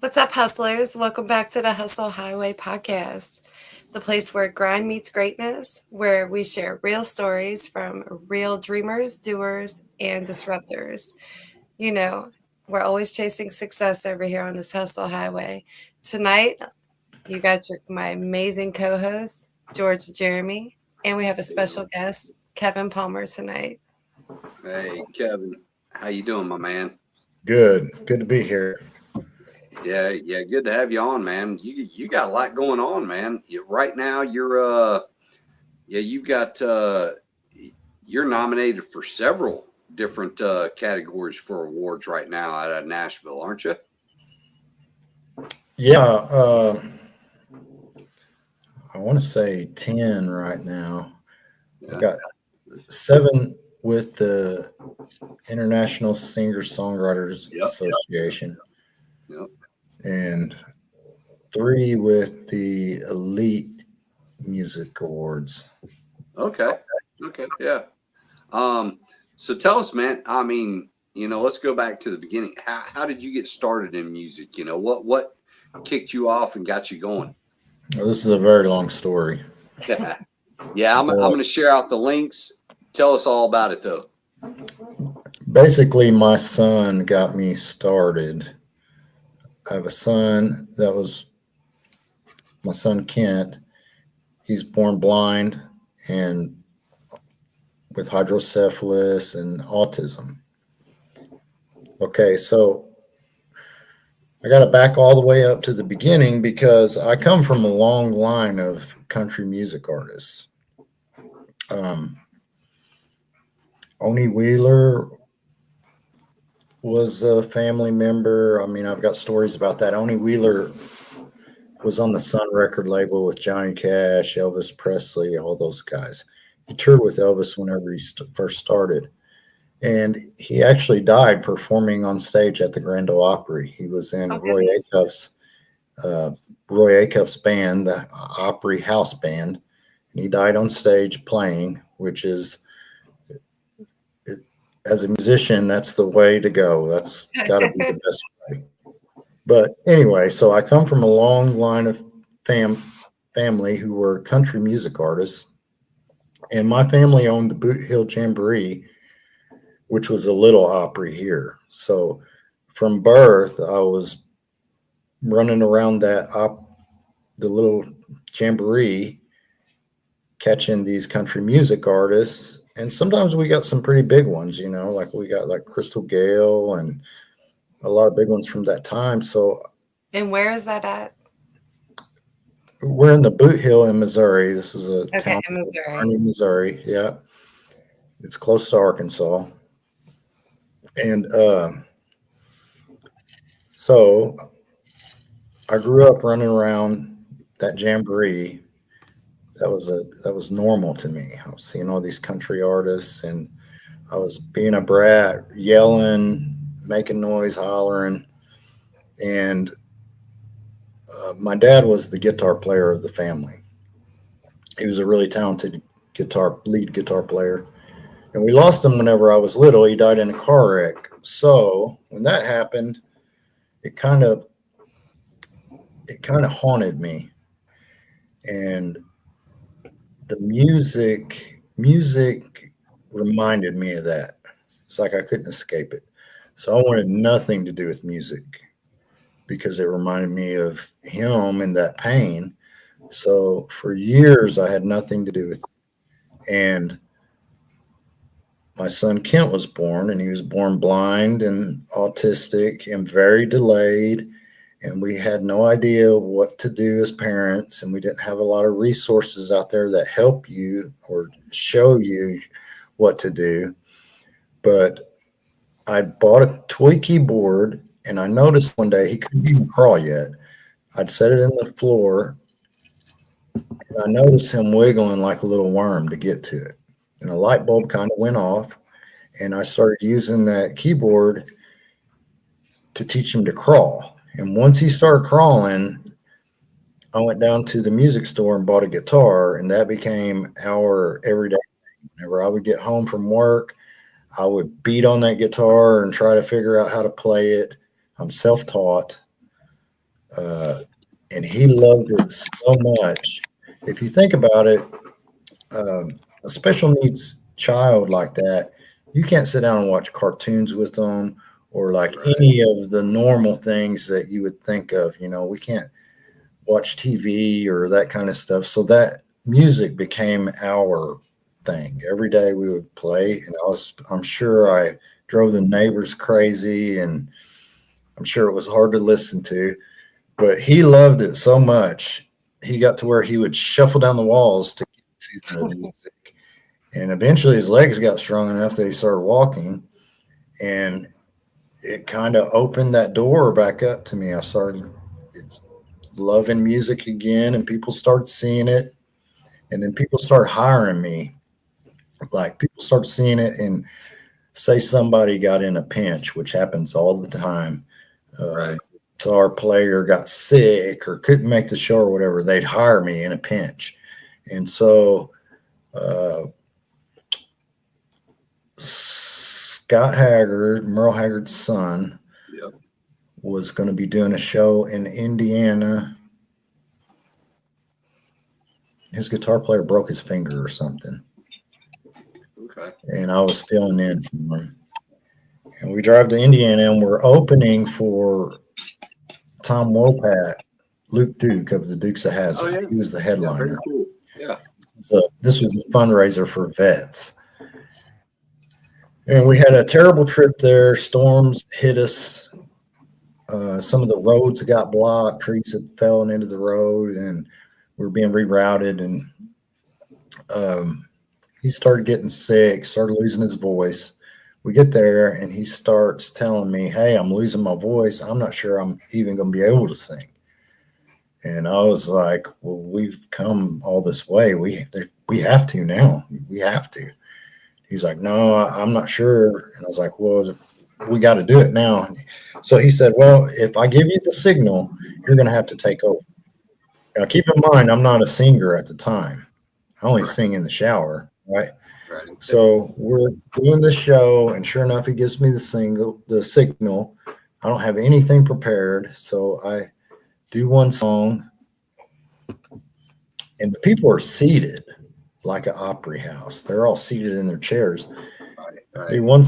What's up, hustlers? Welcome back to the Hustle Highway podcast, the place where grind meets greatness, where we share real stories from real dreamers, doers, and disruptors. You know, we're always chasing success over here on this Hustle Highway. Tonight, you got my amazing co host, George Jeremy, and we have a special guest, Kevin Palmer, tonight. Hey, Kevin, how you doing, my man? Good. Good to be here. Yeah, good to have you on, man. You got a lot going on, man. Right now, you've got you're nominated for several different categories for awards right now out of Nashville, aren't you? Yeah, I want to say 10 right now. Yeah. I got 7 with the International Singer-Songwriters Association. Yep. And 3 with the Elite Music Awards. Okay, yeah. So tell us, man. I mean, let's go back to the beginning. How did you get started in music? What kicked you off and got you going? Well, this is a very long story. Yeah, I'm going to share out the links. Tell us all about it, though. Basically, my son got me started. I have a son that was my son Kent. He's born blind and with hydrocephalus and autism. Okay, so I got to back all the way up to the beginning because I come from a long line of country music artists. Oni Wheeler was a family member. I mean, I've got stories about that. Oni Wheeler was on the Sun record label with Johnny Cash, Elvis Presley, all those guys. He toured with Elvis whenever he first started. And he actually died performing on stage at the Grand Ole Opry. He was in Roy Acuff's band, the Opry House Band. And he died on stage playing, which is, as a musician, that's the way to go. That's got to be the best way. But anyway, so I come from a long line of family who were country music artists. And my family owned the Boot Hill Jamboree, which was a little Opry here. So from birth, I was running around the little jamboree, catching these country music artists. And sometimes we got some pretty big ones, like we got like Crystal Gale and a lot of big ones from that time. So, and where is that at? We're in the Boot Hill in Missouri. This is a town in Missouri. Kearney, Missouri. Yeah, it's close to Arkansas. And so I grew up running around that jamboree. That was normal to me. I was seeing all these country artists, and I was being a brat, yelling, making noise, hollering. And my dad was the guitar player of the family. He was a really talented lead guitar player. And we lost him whenever I was little. He died in a car wreck. So when that happened, it kind of haunted me. And the music reminded me of that. It's like I couldn't escape it. So I wanted nothing to do with music because it reminded me of him and that pain. So for years I had nothing to do with it. And my son Kent was born, and he was born blind and autistic and very delayed. And we had no idea what to do as parents, and we didn't have a lot of resources out there that help you or show you what to do. But I bought a toy keyboard, and I noticed one day he couldn't even crawl yet. I'd set it in the floor, and I noticed him wiggling like a little worm to get to it. And a light bulb kind of went off, and I started using that keyboard to teach him to crawl. And once he started crawling, I went down to the music store and bought a guitar, and that became our everyday thing. Whenever I would get home from work, I would beat on that guitar and try to figure out how to play it. I'm self-taught. And he loved it so much. If you think about it, a special needs child like that, you can't sit down and watch cartoons with them or like Right. any of the normal things that you would think of. We can't watch TV or that kind of stuff. So that music became our thing. Every day we would play, and I'm sure I drove the neighbors crazy, and I'm sure it was hard to listen to, but he loved it so much. He got to where he would shuffle down the walls to get to the music. And eventually his legs got strong enough that he started walking, and it kind of opened that door back up to me. I started loving music again, and people started seeing it. And then people started hiring me. Like people started seeing it, and say somebody got in a pinch, which happens all the time. Right. So our player got sick or couldn't make the show or whatever, they'd hire me in a pinch. And so Scott Haggard, Merle Haggard's son, Yep. was going to be doing a show in Indiana. His guitar player broke his finger or something. Okay. And I was filling in for him. And we drive to Indiana, and we're opening for Tom Wopat, Luke Duke of the Dukes of Hazzard. Oh, yeah. He was the Yeah, very headliner. cool. Yeah. So this was a fundraiser for vets. And we had a terrible trip there. Storms hit us. Some of the roads got blocked. Trees had fallen into the road, and we were being rerouted. And he started getting sick, started losing his voice. We get there, and he starts telling me, "Hey, I'm losing my voice. I'm not sure I'm even going to be able to sing." And I was like, "Well, we've come all this way. We have to now. We have to." He's like, "No, I'm not sure." And I was like, "Well, we got to do it now." So he said, "Well, if I give you the signal, you're going to have to take over." Now, keep in mind, I'm not a singer at the time. I only Right. sing in the shower, right? Right. So we're doing the show, and sure enough, he gives me the signal. I don't have anything prepared, so I do one song, and the people are seated like an Opry house. They're all seated in their chairs. Right. I Right. do one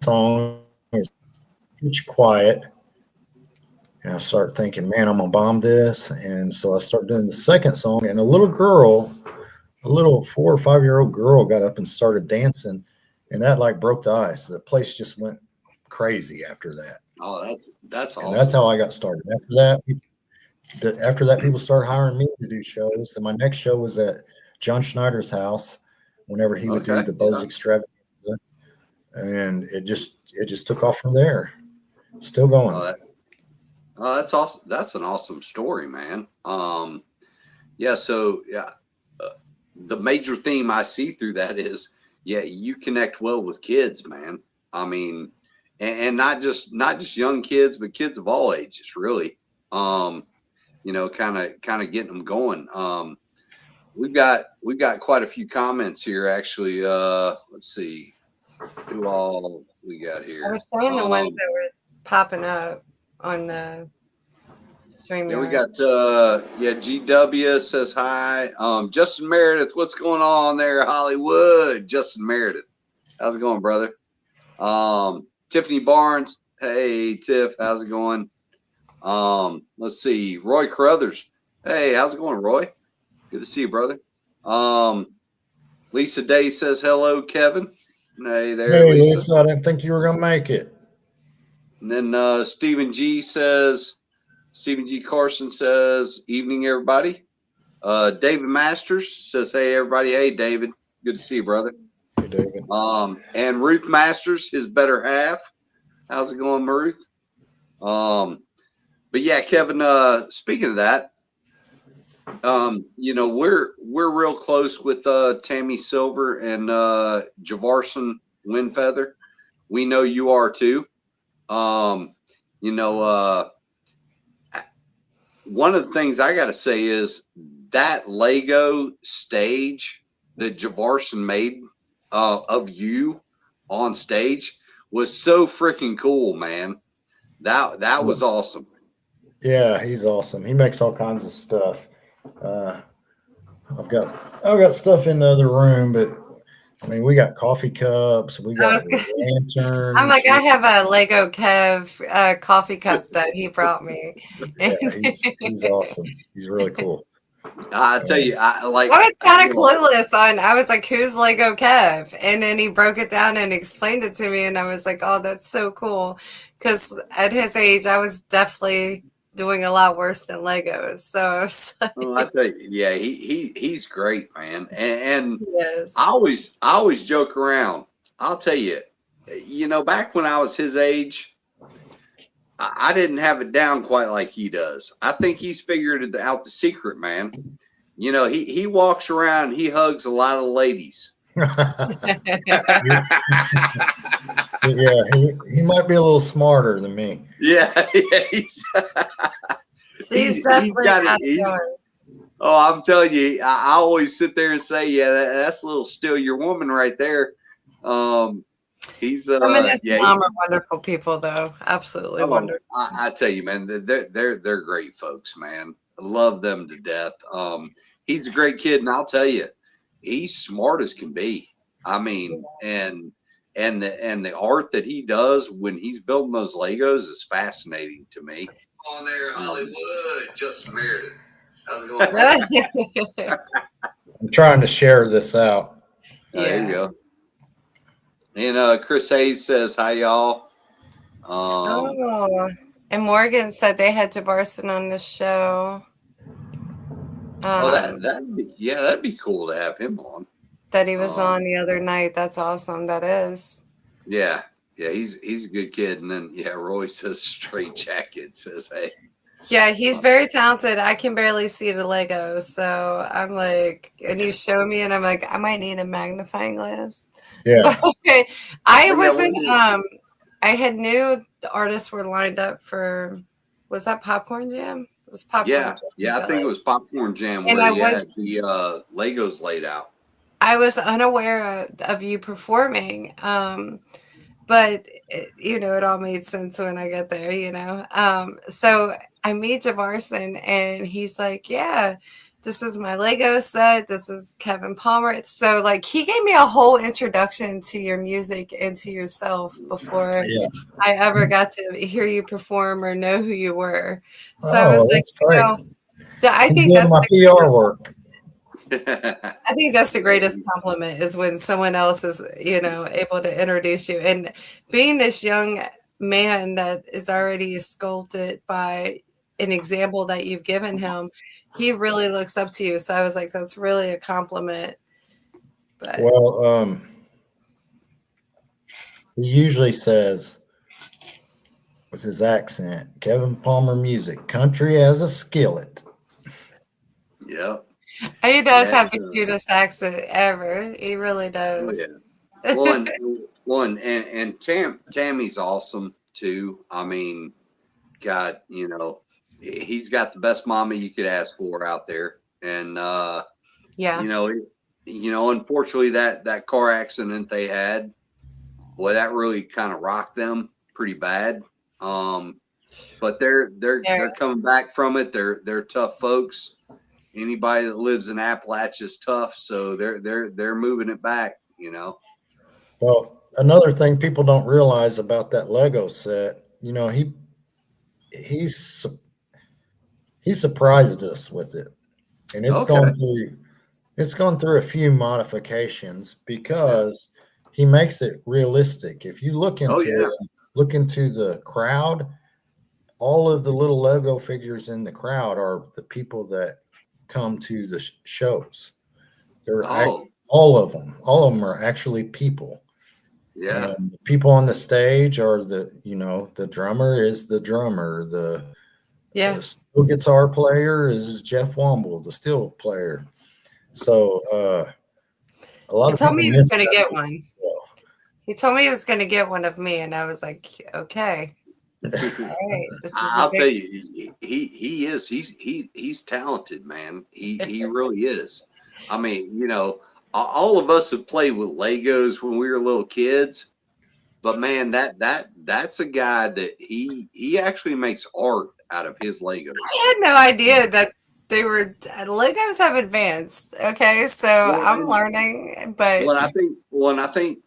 song, it's pitch quiet, and I start thinking, man, I'm gonna bomb this. And so I start doing the second song, and a little 4 or 5 year old girl got up and started dancing, and that like broke the ice. The place just went crazy after that. Oh, that's awesome. And that's how I got started. After that, people started hiring me to do shows. And my next show was at John Schneider's house whenever he would do Okay, the Bose yeah. Extravaganza. And it just took off from there. Still going. Oh, that's awesome. That's an awesome story, man. Yeah. So yeah, the major theme I see through that is, yeah, you connect well with kids, man. I mean, and not just young kids, but kids of all ages, really. Kind of getting them going. We've got quite a few comments here, actually. Let's see who all we got here. I was showing the ones that were popping up on the stream. Yeah, we got GW says hi. Justin Meredith, what's going on there, Hollywood? Justin Meredith, how's it going, brother? Tiffany Barnes, hey Tiff, how's it going? Let's see, Roy Carruthers, hey, how's it going, Roy? Good to see you, brother. Lisa Day says hello, Kevin. Hey there, Hey, Lisa. Lisa, I didn't think you were gonna make it. And then Stephen G Carson says, evening, everybody. David Masters says, hey, everybody. Hey, David. Good to see you, brother. Hey, David. And Ruth Masters, his better half. How's it going, Ruth? But yeah, Kevin, speaking of that, we're real close with Tammy Silver and Javarson Windfeather. We know you are too. One of the things I got to say is that Lego stage that Javarson made of you on stage was so freaking cool, man. That was awesome. Yeah, he's awesome. He makes all kinds of stuff. Uh, I've got stuff in the other room, but I mean, we got coffee cups, we I got was gonna, I'm lanterns. like, I have a Lego Kev coffee cup that he brought me. Yeah, And he's awesome. He's really cool. I tell you, I like. I was kind you of know, clueless on. I was like, "Who's Lego Kev?" And then he broke it down and explained it to me, and I was like, "Oh, that's so cool." Because at his age, I was definitely doing a lot worse than Legos. So I was like, oh, I tell you, yeah, he's great, man. And "Yes, I always joke around. I'll tell you, back when I was his age, I didn't have it down quite like he does. I think he's figured out the secret, man. He walks around, he hugs a lot of ladies. Yeah, he might be a little smarter than me. Yeah, he's he's he's definitely got got it. it going." Oh, I'm telling you, I always sit there and say, yeah, that's a little steal your woman right there. He's Him and his yeah. mom are wonderful people, though. Absolutely wonderful. I tell you, man, they're great folks, man. I love them to death. He's a great kid, and I'll tell you, he's smart as can be. I mean, and the art that he does when he's building those Legos is fascinating to me. On there, Hollywood, Justin Meredith. How's it going? I'm trying to share this out. There you go. And Chris Hayes says, "Hi, y'all." Oh, and Morgan said they had Jabarson on the show. That'd be cool to have him on. That he was on the other night. That's awesome. That is. Yeah, he's a good kid. And then Roy says straight jacket says, "Hey." Yeah, he's very talented. I can barely see the Legos, so I'm like, and you show me, and I'm like, I might need a magnifying glass. Yeah. But, okay, I wasn't. I had knew the artists were lined up for. Was that Popcorn Jam? It was Popcorn. Yeah. I think it was Popcorn Jam And where I he was- had the Legos laid out. I was unaware of you performing, but it all made sense when I get there. So I meet Jabarson, and he's like, "Yeah, this is my Lego set. This is Kevin Palmer." So like he gave me a whole introduction to your music and to yourself before I ever got to hear you perform or know who you were. So I was like, I think that's my PR work. I think that's the greatest compliment is when someone else is, able to introduce you. And being this young man that is already sculpted by an example that you've given him, he really looks up to you. So I was like, that's really a compliment. But Well, he usually says with his accent, Kevin Palmer music, country as a skillet. Yep. he does have the cutest accent ever. He really does. Oh, yeah. And Tammy's awesome too. I mean, God, he's got the best mama you could ask for out there. And unfortunately that car accident they had, boy, that really kind of rocked them pretty bad. But they're coming back from it. They're tough folks. Anybody that lives in Appalachia is tough, so they're moving it back, Well, another thing people don't realize about that Lego set, he surprised us with it, and it's gone through a few modifications because he makes it realistic. If you look into the crowd, all of the little Lego figures in the crowd are the people that come to the shows. They're all of them are actually people. Yeah. And the people on the stage are the drummer is the drummer. The steel guitar player is Jeff Womble, the steel player. So a lot of people told me he was going to get one. He told me he was going to get one of me, and I was like, okay. All right. I'll tell you, he is. He's talented, man. He really is. I mean, all of us have played with Legos when we were little kids, but man, that's a guy that he actually makes art out of his Legos. I had no idea that they were Legos have advanced. Okay, so I'm learning, but Well, I think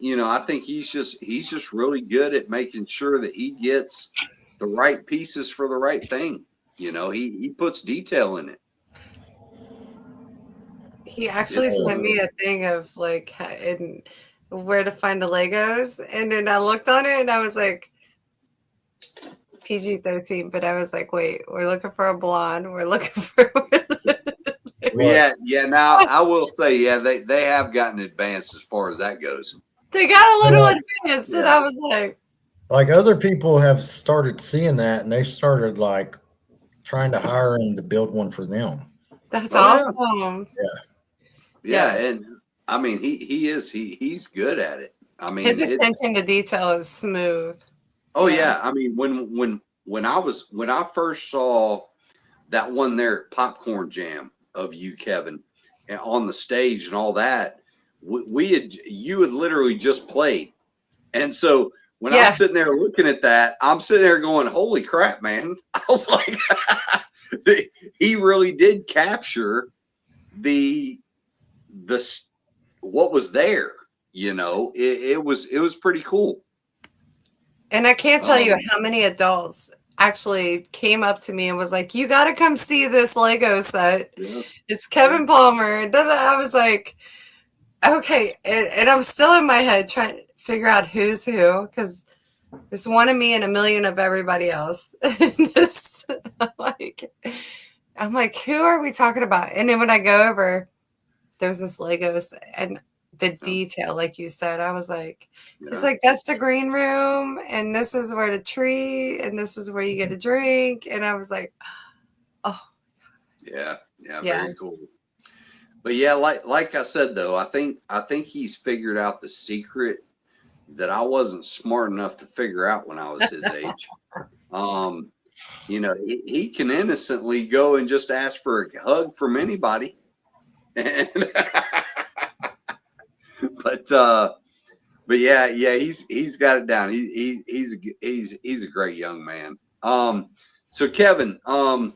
I think he's just really good at making sure that he gets the right pieces for the right thing. He puts detail in it. he actually sent me a thing of like where to find the Legos, and then I looked on it and I was like PG-13, but I was like, wait, we're looking for a blonde. We're looking for. Yeah. Now I will say, they have gotten advanced as far as that goes. They got a little advanced, and I was like other people have started seeing that, and they've started like trying to hire him to build one for them. That's awesome. Yeah, and I mean he's good at it. I mean his attention to detail is smooth. Oh yeah. I mean when I first saw that one there at Popcorn Jam of you, Kevin, on the stage and all that, you had literally just played, and so when I'm sitting there looking at that, I'm sitting there going, "Holy crap, man!" I was like, he really did capture the what was there. It was pretty cool. And I can't tell you how many adults actually came up to me and was like, "You got to come see this Lego set. Yeah. It's Kevin Palmer." I was like, okay. And I'm still in my head trying to figure out who's who, because there's one of me and a million of everybody else. I'm like, who are we talking about? And then when I go over, there's this Lego set, and the detail, like you said, I was like, it's like, that's the green room, and this is where the tree, and this is where you get a drink. And I was like, oh. Yeah, very cool. But yeah, like I said, though, I think he's figured out the secret that I wasn't smart enough to figure out when I was his age. He can innocently go and just ask for a hug from anybody. But yeah, he's got it down. He's a great young man. So Kevin, kind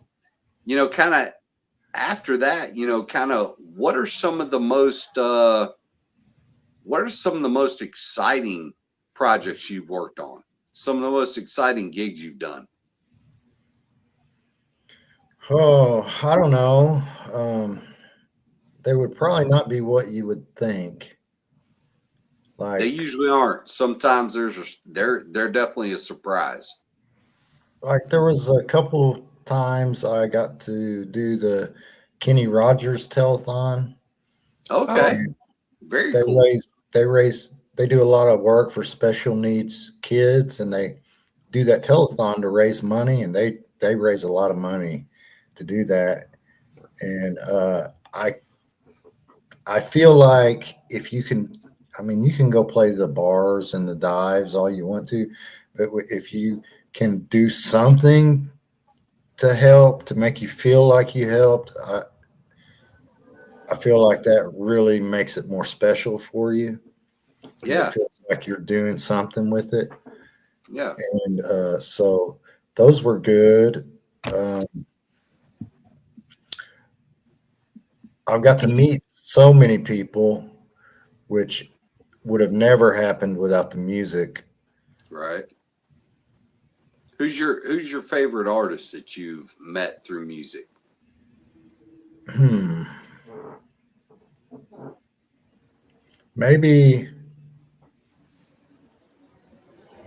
of after that, kind of what are some of the most exciting projects you've worked on? Some of the most exciting gigs you've done? Oh, I don't know. They would probably not be what you would think. Like, they usually aren't. Sometimes they're definitely a surprise. Like there was a couple times I got to do the Kenny Rogers telethon. Okay, very cool. They do a lot of work for special needs kids, and they do that telethon to raise money, and they raise a lot of money to do that. And I feel like if you can, I mean, you can go play the bars and the dives all you want to, but if you can do something to help, to make you feel like you helped, I feel like that really makes it more special for you. Yeah. It feels like you're doing something with it. Yeah. And so those were good. I've got to meet so many people, which would have never happened without the music. Right. Who's your favorite artist that you've met through music? Maybe,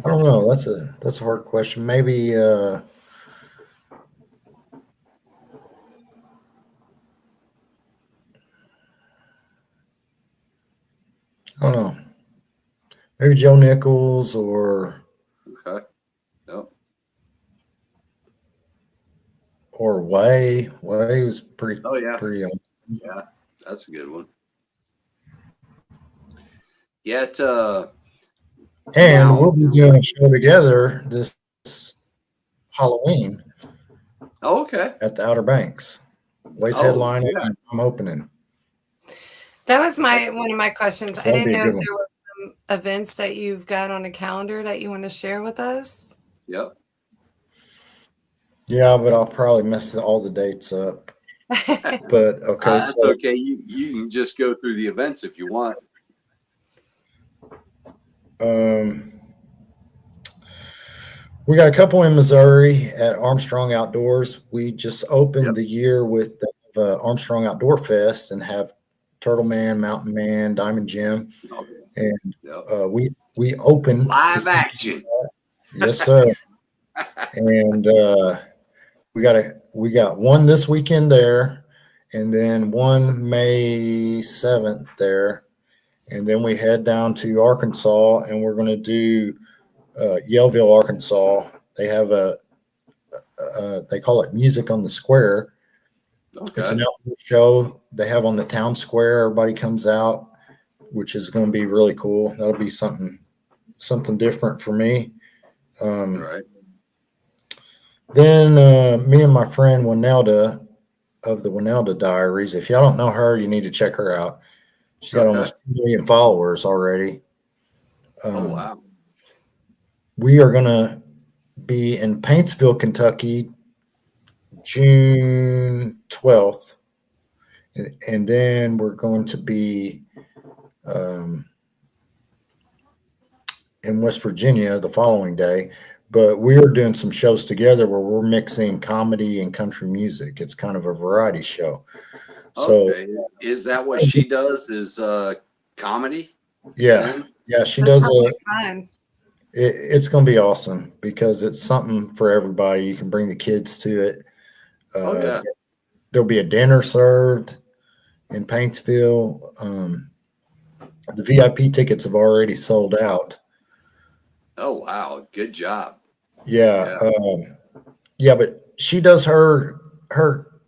I don't know. That's a hard question. Maybe I don't know. Maybe Joe Nichols or Okay. Yep. Or Way. Way was pretty. Oh yeah. Pretty. Yeah, that's a good one. Yeah. And we'll be doing a show together this Halloween. Oh, okay. At the Outer Banks. Way's headlining. Yeah. I'm opening. That was one of my questions. So I didn't know if there were some events that you've got on the calendar that you want to share with us. Yep. Yeah, but I'll probably mess all the dates up. But okay, That's so okay. You can just go through the events if you want. um, we got a couple in Missouri at Armstrong Outdoors. We just opened Yep. the year with the Armstrong Outdoor Fest and have Turtle Man, Mountain Man, Diamond Jim, Okay. and Yep. we opened Live action. Yes, sir. And we got one this weekend there, and then one May 7th there, and then we head down to Arkansas, and we're going to do Yellville, Arkansas. They have they call it Music on the Square. It's an Okay. outdoor show they have on the town square. Everybody comes out, which is going to be really cool. That'll be something different for me. Right. Then me and my friend Winelda of the Winelda Diaries. If y'all don't know her, you need to check her out. She's got Okay. almost 2 million followers already. Oh wow. We are going to be in Paintsville, Kentucky, June 12th. And then we're going to be in West Virginia the following day. But we're doing some shows together where we're mixing comedy and country music. It's kind of a variety show. So, Okay. Is that what she does? Is comedy? yeah. Then? Yeah, she That does sounds like fun. it's going to be awesome because it's something for everybody. You can bring the kids to it. Oh yeah. There'll be a dinner served in Paintsville. The VIP tickets have already sold out. Oh wow. Good job. Yeah, Yeah. yeah, but she does her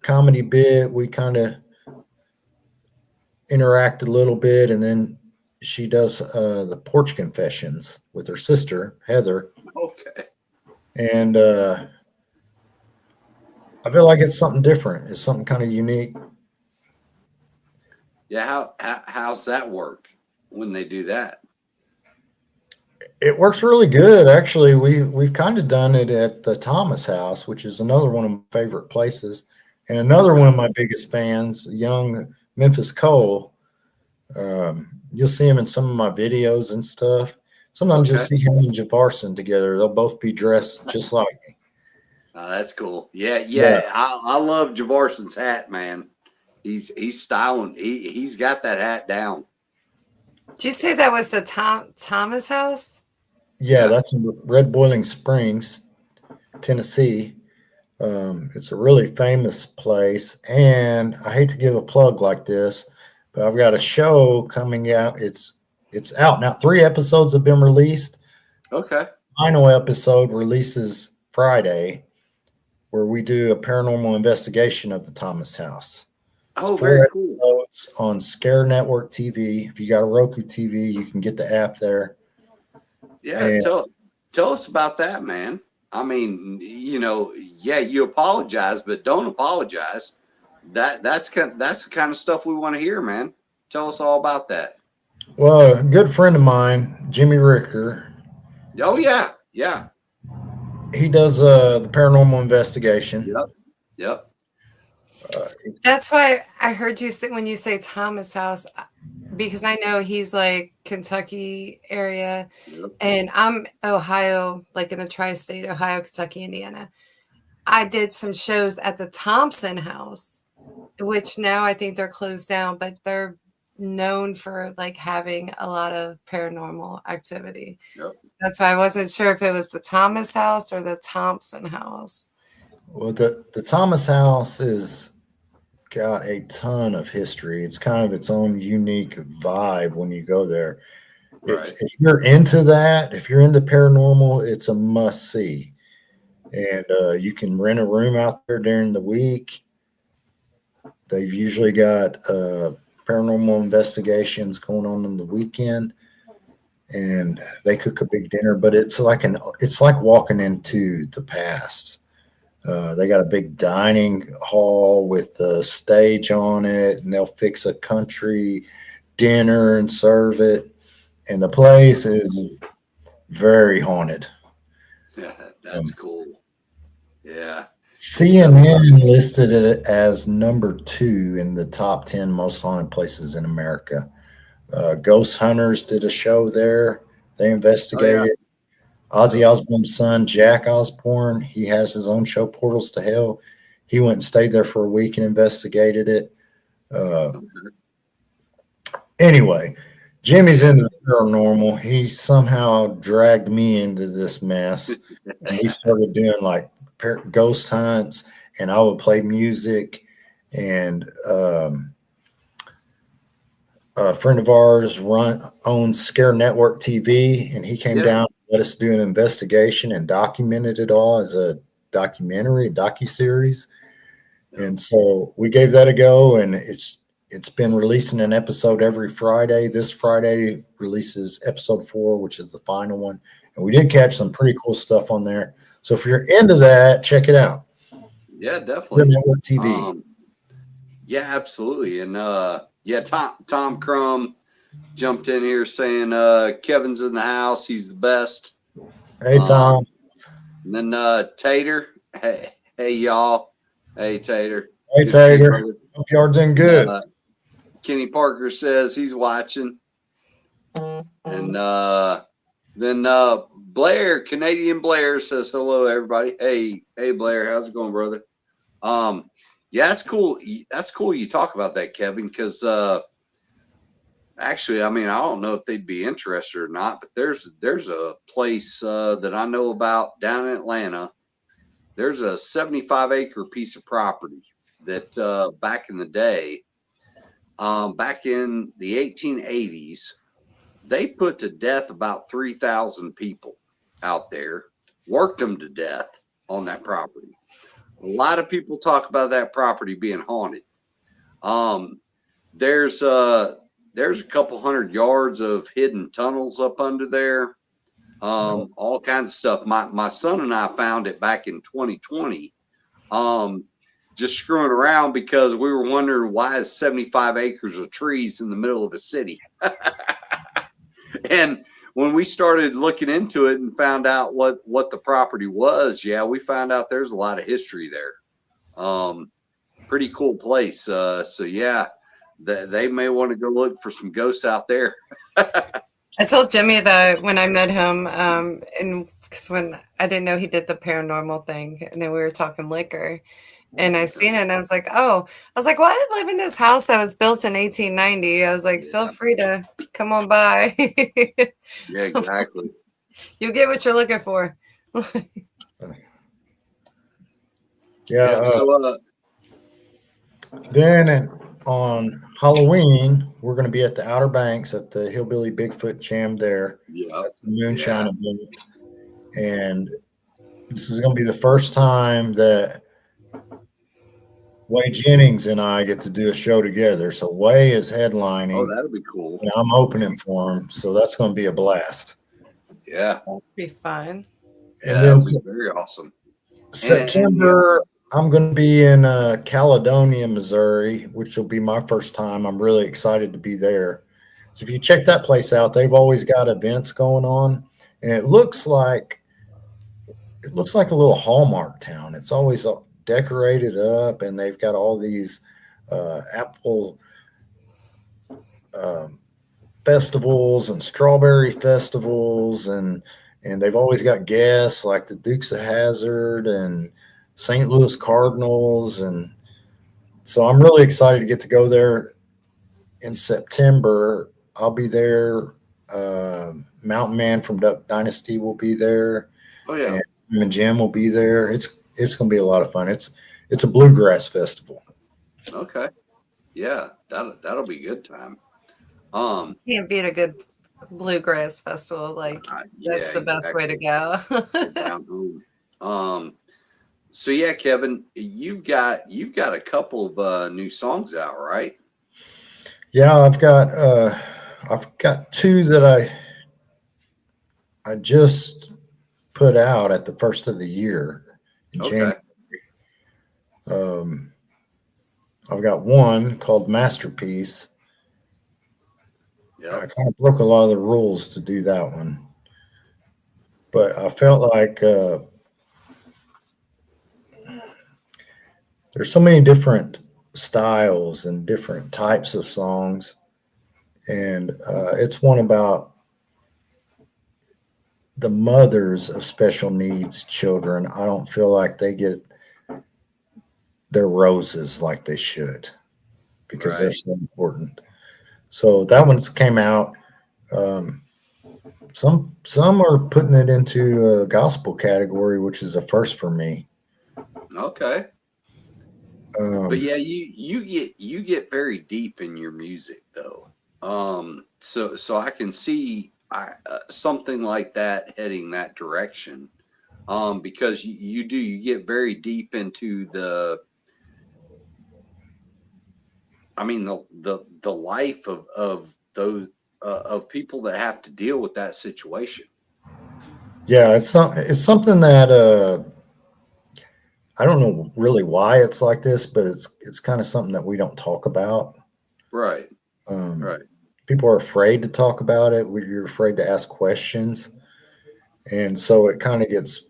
comedy bit. We kind of interact a little bit, and then she does the porch confessions with her sister Heather, Okay. and I feel like it's something different. It's something kind of unique. Yeah. How's that work when they do that? It works really good, actually. We've kind of done it at the Thomas House, which is another one of my favorite places, and another one of my biggest fans, young Memphis Cole. You'll see him in some of my videos and stuff. Sometimes you'll Okay. see him and Javarson together. They'll both be dressed just like me. That's cool. Yeah. Yeah. Yeah. I love Javarson's hat, man. He's styling. He's got that hat down. Did you say that was the Thomas house? Yeah, Yeah. that's in Red Boiling Springs, Tennessee. It's a really famous place, and I hate to give a plug like this, but I've got a show coming out. It's out now. 3 episodes have been released. Okay. Final episode releases Friday, where we do a paranormal investigation of the Thomas House. It's Oh, 4 very cool. episodes on Scare Network TV. If you got a Roku TV, you can get the app there. Yeah. And Tell us about that, man. I mean, yeah, you apologize, but don't apologize. That's the kind of stuff we want to hear, man. Tell us all about that. well, a good friend of mine, Jimmy Ricker, Oh yeah. Yeah. he does the paranormal investigation. Yep. Yep. That's why I heard you say when you say Thomas house, because I know he's like Kentucky area, Yep. and I'm Ohio, like in the tri-state, Ohio, Kentucky, Indiana. I did some shows at the Thompson House, which now I think they're closed down, but they're known for like having a lot of paranormal activity. Yep. That's why I wasn't sure if it was the Thomas House or the Thompson House. Well, the Thomas House is got a ton of history. It's kind of its own unique vibe when you go there. Right. If you're into that, if you're into paranormal, it's a must see. And you can rent a room out there during the week. They've usually got paranormal investigations going on the weekend, and they cook a big dinner. But it's like walking into the past. They got a big dining hall with a stage on it, and they'll fix a country dinner and serve it. And the place is very haunted. That's cool. Yeah. CNN listed it as number 2 in the top 10 most haunted places in America. Ghost Hunters did a show there. They Oh, yeah. investigated. Ozzy Osbourne's son, Jack Osbourne, he has his own show, Portals to Hell. He went and stayed there for a week and investigated it. Anyway, Jimmy's into the paranormal. He somehow dragged me into this mess. And we started doing like ghost hunts, and I would play music. And a friend of ours owns Scare Network TV, and he came down and let us do an investigation and documented it all as a documentary, a docuseries. And so we gave that a go, and it's been releasing an episode every Friday. This Friday releases episode 4, which is the final one. And we did catch some pretty cool stuff on there. So if you're into that, check it out. Yeah, definitely. Network TV. Yeah, absolutely. And Tom Crum jumped in here saying Kevin's in the house. He's the best. Hey, Tom. And then Tater. Hey, y'all. Hey, Tater. Hey, Tater. Hope y'all are doing good. Kenny Parker says he's watching. And then Blair, Canadian Blair, says hello, everybody. Hey, Blair, how's it going, brother? Yeah, that's cool. That's cool you talk about that, Kevin, because actually, I mean, I don't know if they'd be interested or not, but there's a place that I know about down in Atlanta. There's a 75-acre piece of property that back in the day, back in the 1880s, they put to death about 3,000 people out there, worked them to death on that property. A lot of people talk about that property being haunted. There's a couple 100 yards of hidden tunnels up under there. All kinds of stuff. My son and I found it back in 2020. Just screwing around because we were wondering why is 75 acres of trees in the middle of a city. And when we started looking into it and found out what the property was, yeah, we found out there's a lot of history there. Pretty cool place. So yeah, they may want to go look for some ghosts out there. I told Jimmy that when I met him, and because when I didn't know he did the paranormal thing, and then we were talking liquor, and I seen it, and I was like, well, I live in this house that was built in 1890. I was like, feel free to come on by. Yeah, exactly. You get what you're looking for. Yeah. So then on Halloween, we're going to be at the Outer Banks at the Hillbilly Bigfoot Jam there. Yeah. That's the moonshine event. And this is going to be the first time that Way Jennings and I get to do a show together. So Way is headlining. Oh, that'll be cool. And I'm opening for him. So that's going to be a blast. Yeah. That'll be fun. And that'll be very awesome. September, I'm going to be in Caledonia, Missouri, which will be my first time. I'm really excited to be there. So if you check that place out, they've always got events going on, and it looks like a little Hallmark town. It's always decorated up, and they've got all these apple festivals and strawberry festivals, and they've always got guests like the Dukes of Hazzard and St. Louis Cardinals. And so I'm really excited to get to go there in September. I'll be there. Mountain Man from Duck Dynasty will be there. Oh, yeah. And Jim will be there. It's going to be a lot of fun. It's a bluegrass festival. Okay. Yeah, that'll be a good time. Can't beat a good bluegrass festival. That's the best way to go. So yeah, Kevin, you've got a couple of new songs out, right? Yeah, I've got 2 that I just put out at the first of the year in January. I've got one called Masterpiece. Yeah, I kind of broke a lot of the rules to do that one, but I felt like there's so many different styles and different types of songs, and it's one about the mothers of special needs children. I don't feel like they get their roses like they should because they're Right. so important. So that one's came out. Um, some are putting it into a gospel category, which is a first for me. Okay. But Um, yeah, you get very deep in your music though. So I can see something like that heading that direction. Because you get very deep into I mean the life of those of people that have to deal with that situation. yeah, it's something that I don't know really why it's like this, but it's kind of something that we don't talk about. Right. Um, Right. People are afraid to talk about it. You're afraid to ask questions, and so it kind of gets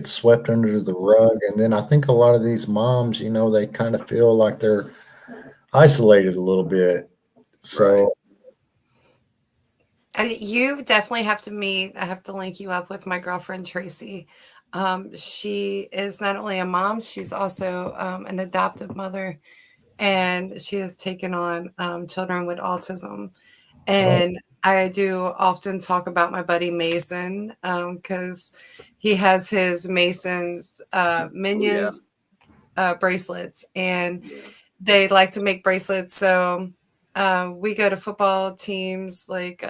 swept under the rug. And then I think a lot of these moms, they kind of feel like they're isolated a little bit. Right. So You definitely have to meet. I have to link you up with my girlfriend Tracy. She is not only a mom, she's also an adoptive mother, and she has taken on children with autism. oh, And I do often talk about my buddy Mason because he has his Mason's Oh yeah. Minions bracelets, and Yeah. they like to make bracelets. So we go to football teams, like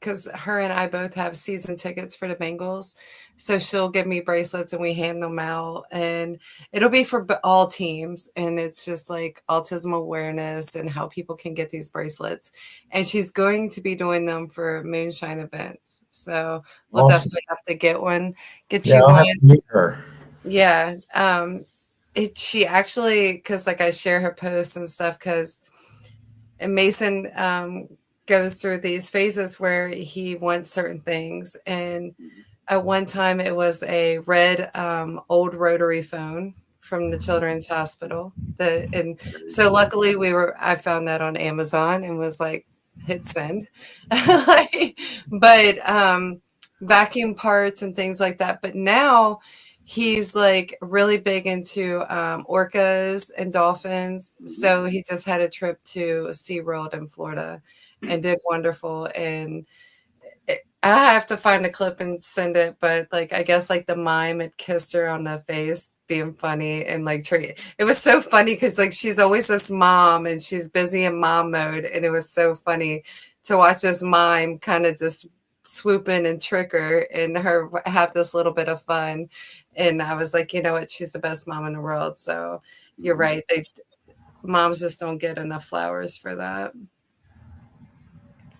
because her and I both have season tickets for the Bengals. So she'll give me bracelets and we hand them out, and it'll be for all teams. And it's just like autism awareness and how people can get these bracelets. And she's going to be doing them for moonshine events. So we'll awesome. definitely have to get Yeah, you I'll have one. to meet her. Yeah. She actually, because like I share her posts and stuff, because Mason goes through these phases where he wants certain things. And Mhm. at one time, it was a red old rotary phone from the Children's Hospital. And Very so cool. luckily, I found that on Amazon and was like, hit send. But vacuum parts and things like that. But now he's like really big into orcas and dolphins. Mhm. So he just had a trip to SeaWorld in Florida and did wonderful. And I have to find a clip and send it, but like I guess like the mime had kissed her on the face, being funny and like treat. It was so funny because like she's always this mom and she's busy in mom mode, and it was so funny to watch this mime kind of just swoop in and trick her and her have this little bit of fun. And I was like, you know what, she's the best mom in the world. So you're Mhm. right. Moms just don't get enough flowers for that.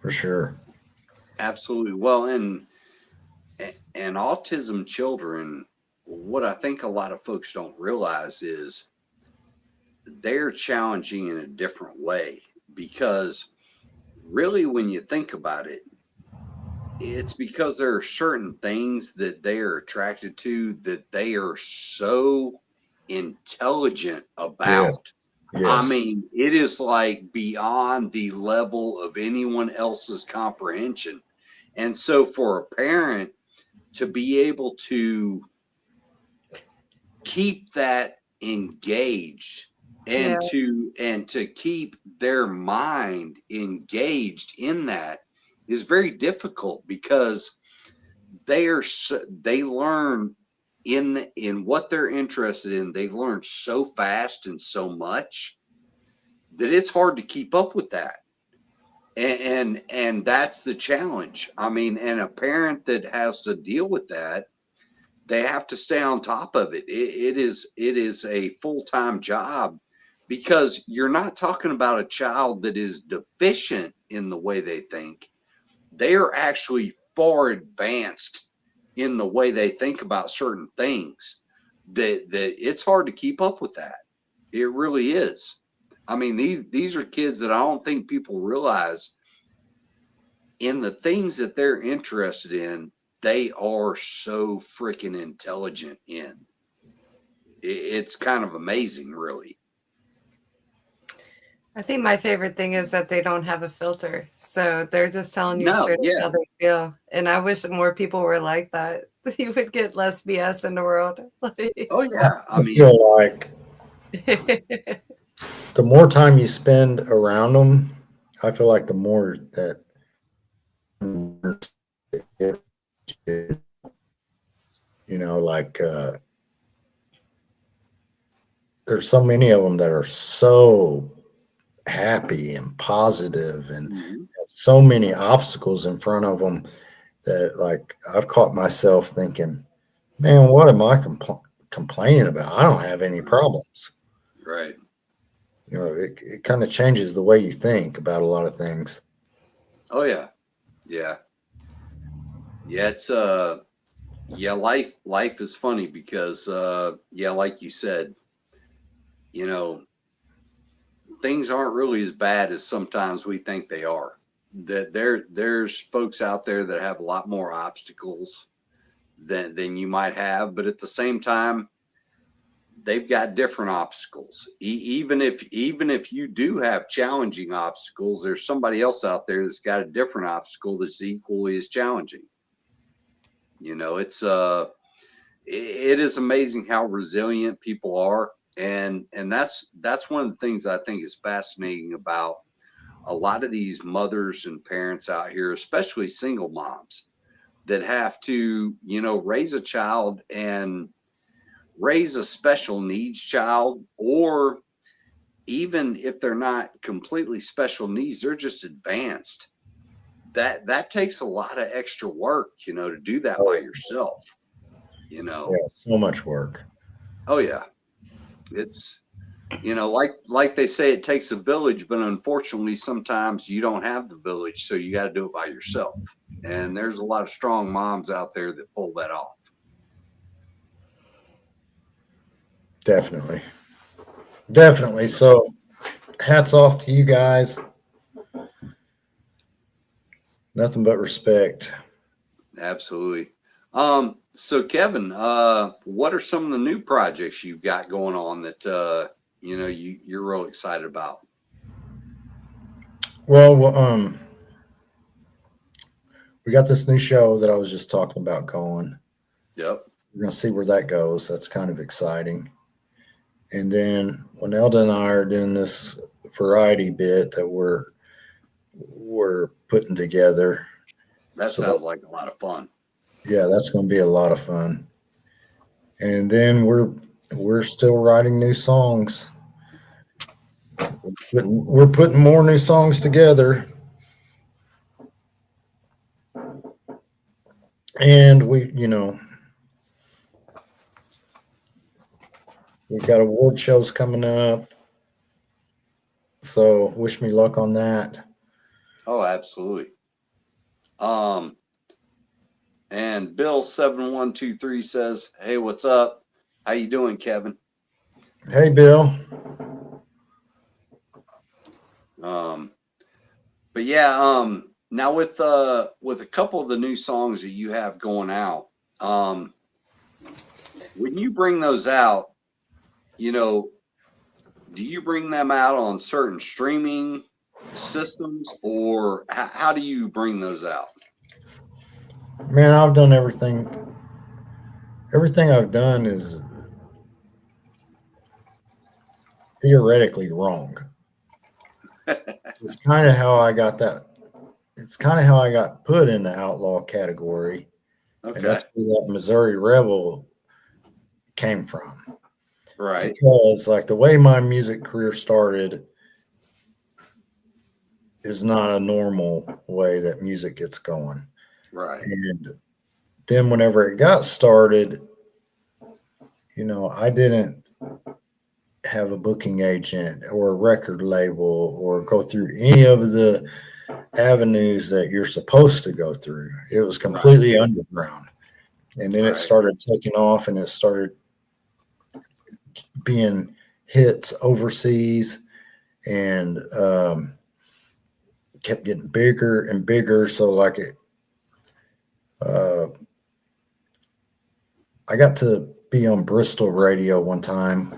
For sure. Absolutely. Well, and autism children, what I think a lot of folks don't realize is they're challenging in a different way because really when you think about it, it's because there are certain things that they are attracted to that they are so intelligent Yes. about. I Yes. mean, it is like beyond the level of anyone else's comprehension. And so for a parent to be able to keep that engaged Yeah. and to keep their mind engaged in that is very difficult because they learn in what they're interested in. They learn so fast and so much that it's hard to keep up with that. And that's the challenge. I mean, and a parent that has to deal with that, they have to stay on top of it. It is a full-time job because you're not talking about a child that is deficient in the way they think. They are actually far advanced in the way they think about certain things that it's hard to keep up with that. It really is. I mean, these are kids that I don't think people realize in the things that they're interested in, they are so freaking intelligent in. it's kind of amazing, really. I think my favorite thing is that they don't have a filter. So they're just telling you No, straight up yeah, how they feel. And I wish more people were like that. You would get less BS in the world. oh yeah. I I mean, feel like the more time you spend around them, I feel like the more that like there's so many of them that are so happy and positive and mhm. have so many obstacles in front of them that like I've caught myself thinking, man, what am I complaining about? I don't have any problems. Right. It kind of changes the way you think about a lot of things. Oh yeah. Yeah. Yeah. It's yeah, life is funny because yeah, like you said, you know, things aren't really as bad as sometimes we think they are. That there's folks out there that have a lot more obstacles than you might have, but at the same time, they've got different obstacles. Even if you do have challenging obstacles, there's somebody else out there that's got a different obstacle that's equally as challenging. It is amazing how resilient people are, and that's one of the things I think is fascinating about a lot of these mothers and parents out here, especially single moms that have to, raise a child and raise a special needs child, or even if they're not completely special needs, they're just advanced. That takes a lot of extra work, to do that by yourself. Yeah, so much work. Oh yeah, it's like they say, it takes a village, but unfortunately, sometimes you don't have the village, so you got to do it by yourself. And there's a lot of strong moms out there that pull that off. Definitely. Definitely. So hats off to you guys. Nothing but respect. Absolutely. So Kevin, what are some of the new projects you've got going on that you're real excited about? Well, we got this new show that I was just talking about going. Yep. We're gonna see where that goes. That's kind of exciting. And then when Elda and I are doing this variety bit that we're putting together. That So sounds like a lot of fun. yeah, that's gonna be a lot of fun. And then we're still writing new songs. We're putting more new songs together. And we've got award shows coming up. So wish me luck on that. Oh, absolutely. And Bill 7123 says, "Hey, what's up? How you doing, Kevin?" Hey, Bill. But yeah, now with a couple of the new songs that you have going out, when you bring those out, do you bring them out on certain streaming systems, or how do you bring those out? Man, I've done everything. Everything I've done is theoretically wrong. It's kind of how I got that. It's kind of how I got put in the outlaw category. Okay. And that's where that Missouri Rebel came from. Right. Because like the way my music career started is not a normal way that music gets going. Right. And then whenever it got started, I didn't have a booking agent or a record label or go through any of the avenues that you're supposed to go through. It was completely underground. And then it started taking off and it started being hits overseas and kept getting bigger and bigger. So like I got to be on Bristol radio one time,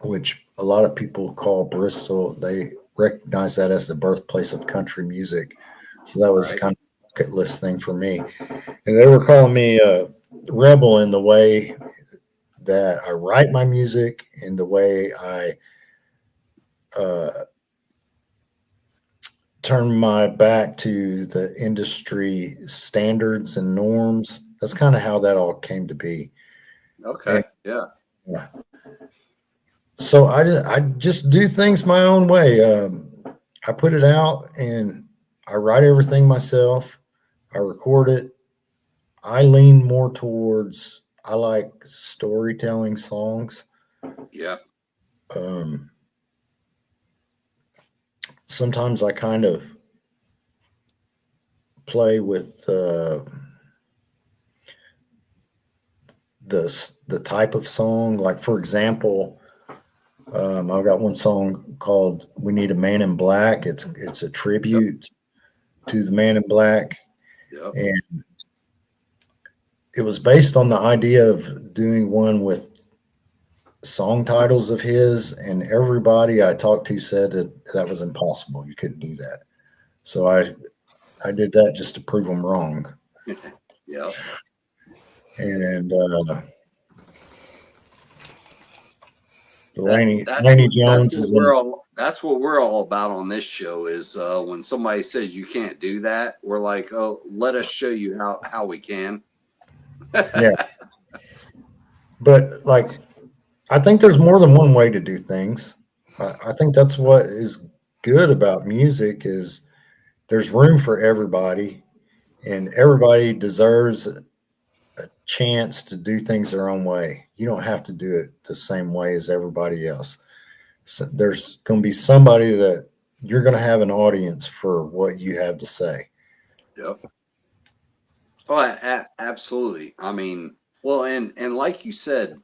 which a lot of people call Bristol. They recognize that as the birthplace of country music. So that was Right. kind of a bucket list thing for me. And they were calling me a rebel in the way that I write my music, in the way I turn my back to the industry standards and norms. That's kind of how that all came to be. Okay. And, Yeah. so I just do things my own way. I put it out and I write everything myself. I record it. I lean more towards, I like storytelling songs. Yeah. Sometimes I kind of play with the type of song. Like, for example, I've got one song called "We Need a Man in Black." It's a tribute to the Man in Black, Yep. and it was based on the idea of doing one with song titles of his, and everybody I talked to said that was impossible. You couldn't do that. So I did that just to prove them wrong. Yep. And That's Laney Jones is that's what we're all about on this show is when somebody says you can't do that, we're like, oh, let us show you how we can. yeah. But like, I think there's more than one way to do things. I think that's what is good about music is there's room for everybody, and everybody deserves a chance to do things their own way. You don't have to do it the same way as everybody else. So there's going to be somebody that you're going to have an audience for what you have to say. Yep. Oh, absolutely. I mean, well, and like you said,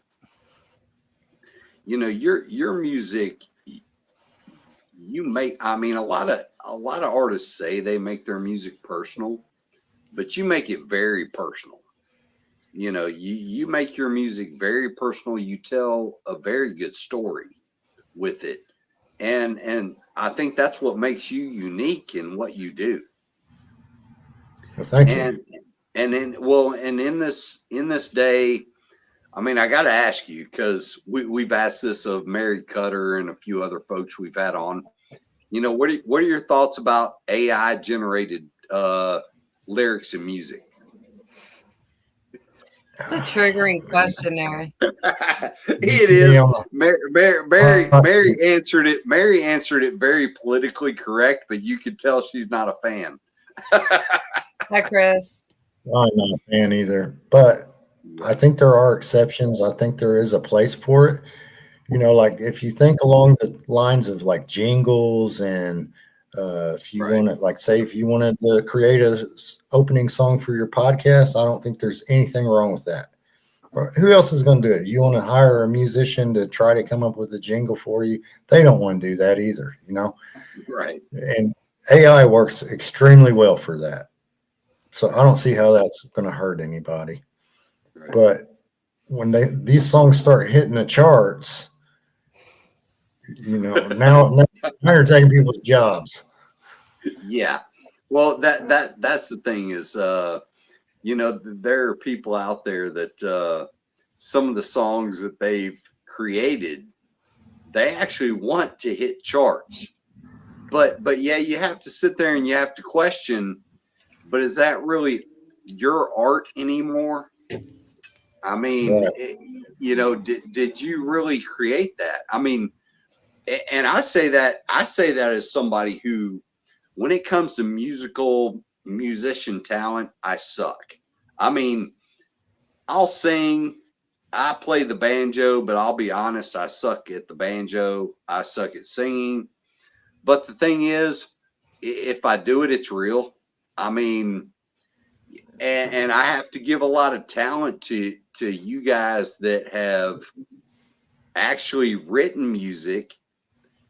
you know, your music, you make. I mean, a lot of artists say they make their music personal, but you make it very personal. You know, you make your music very personal. You tell a very good story with it, and I think that's what makes you unique in what you do. Well, thank And you. and in this day, I mean, I got to ask you because we've asked this of Mary Cutter and a few other folks we've had on. You know, what are your thoughts about AI generated lyrics and music? It's a triggering question there. It is. Mary answered it. Mary answered it very politically correct, but you could tell she's not a fan. Hi, Chris. I'm not a fan either, but I think there are exceptions. I think there is a place for it. You know, like if you think along the lines of like jingles, and if you Right. want to, like, say, if you wanted to create a opening song for your podcast, I don't think there's anything wrong with that. Or who else is going to do it? You want to hire a musician to try to come up with a jingle for you? They don't want to do that either, you know? Right. And AI works extremely well for that. So I don't see how that's going to hurt anybody. Right. But when these songs start hitting the charts, you know, now you're taking people's jobs. Yeah. Well, that's the thing is, you know, there are people out there that some of the songs that they've created, they actually want to hit charts. But yeah, you have to sit there and you have to question, but is that really your art anymore? I mean, Right. you know, did you really create that? I mean, and I say that as somebody who, when it comes to musician talent, I suck. I mean, I'll sing, I play the banjo, but I'll be honest, I suck at the banjo. I suck at singing. But the thing is, if I do it, it's real. I mean, and I have to give a lot of talent to you guys that have actually written music,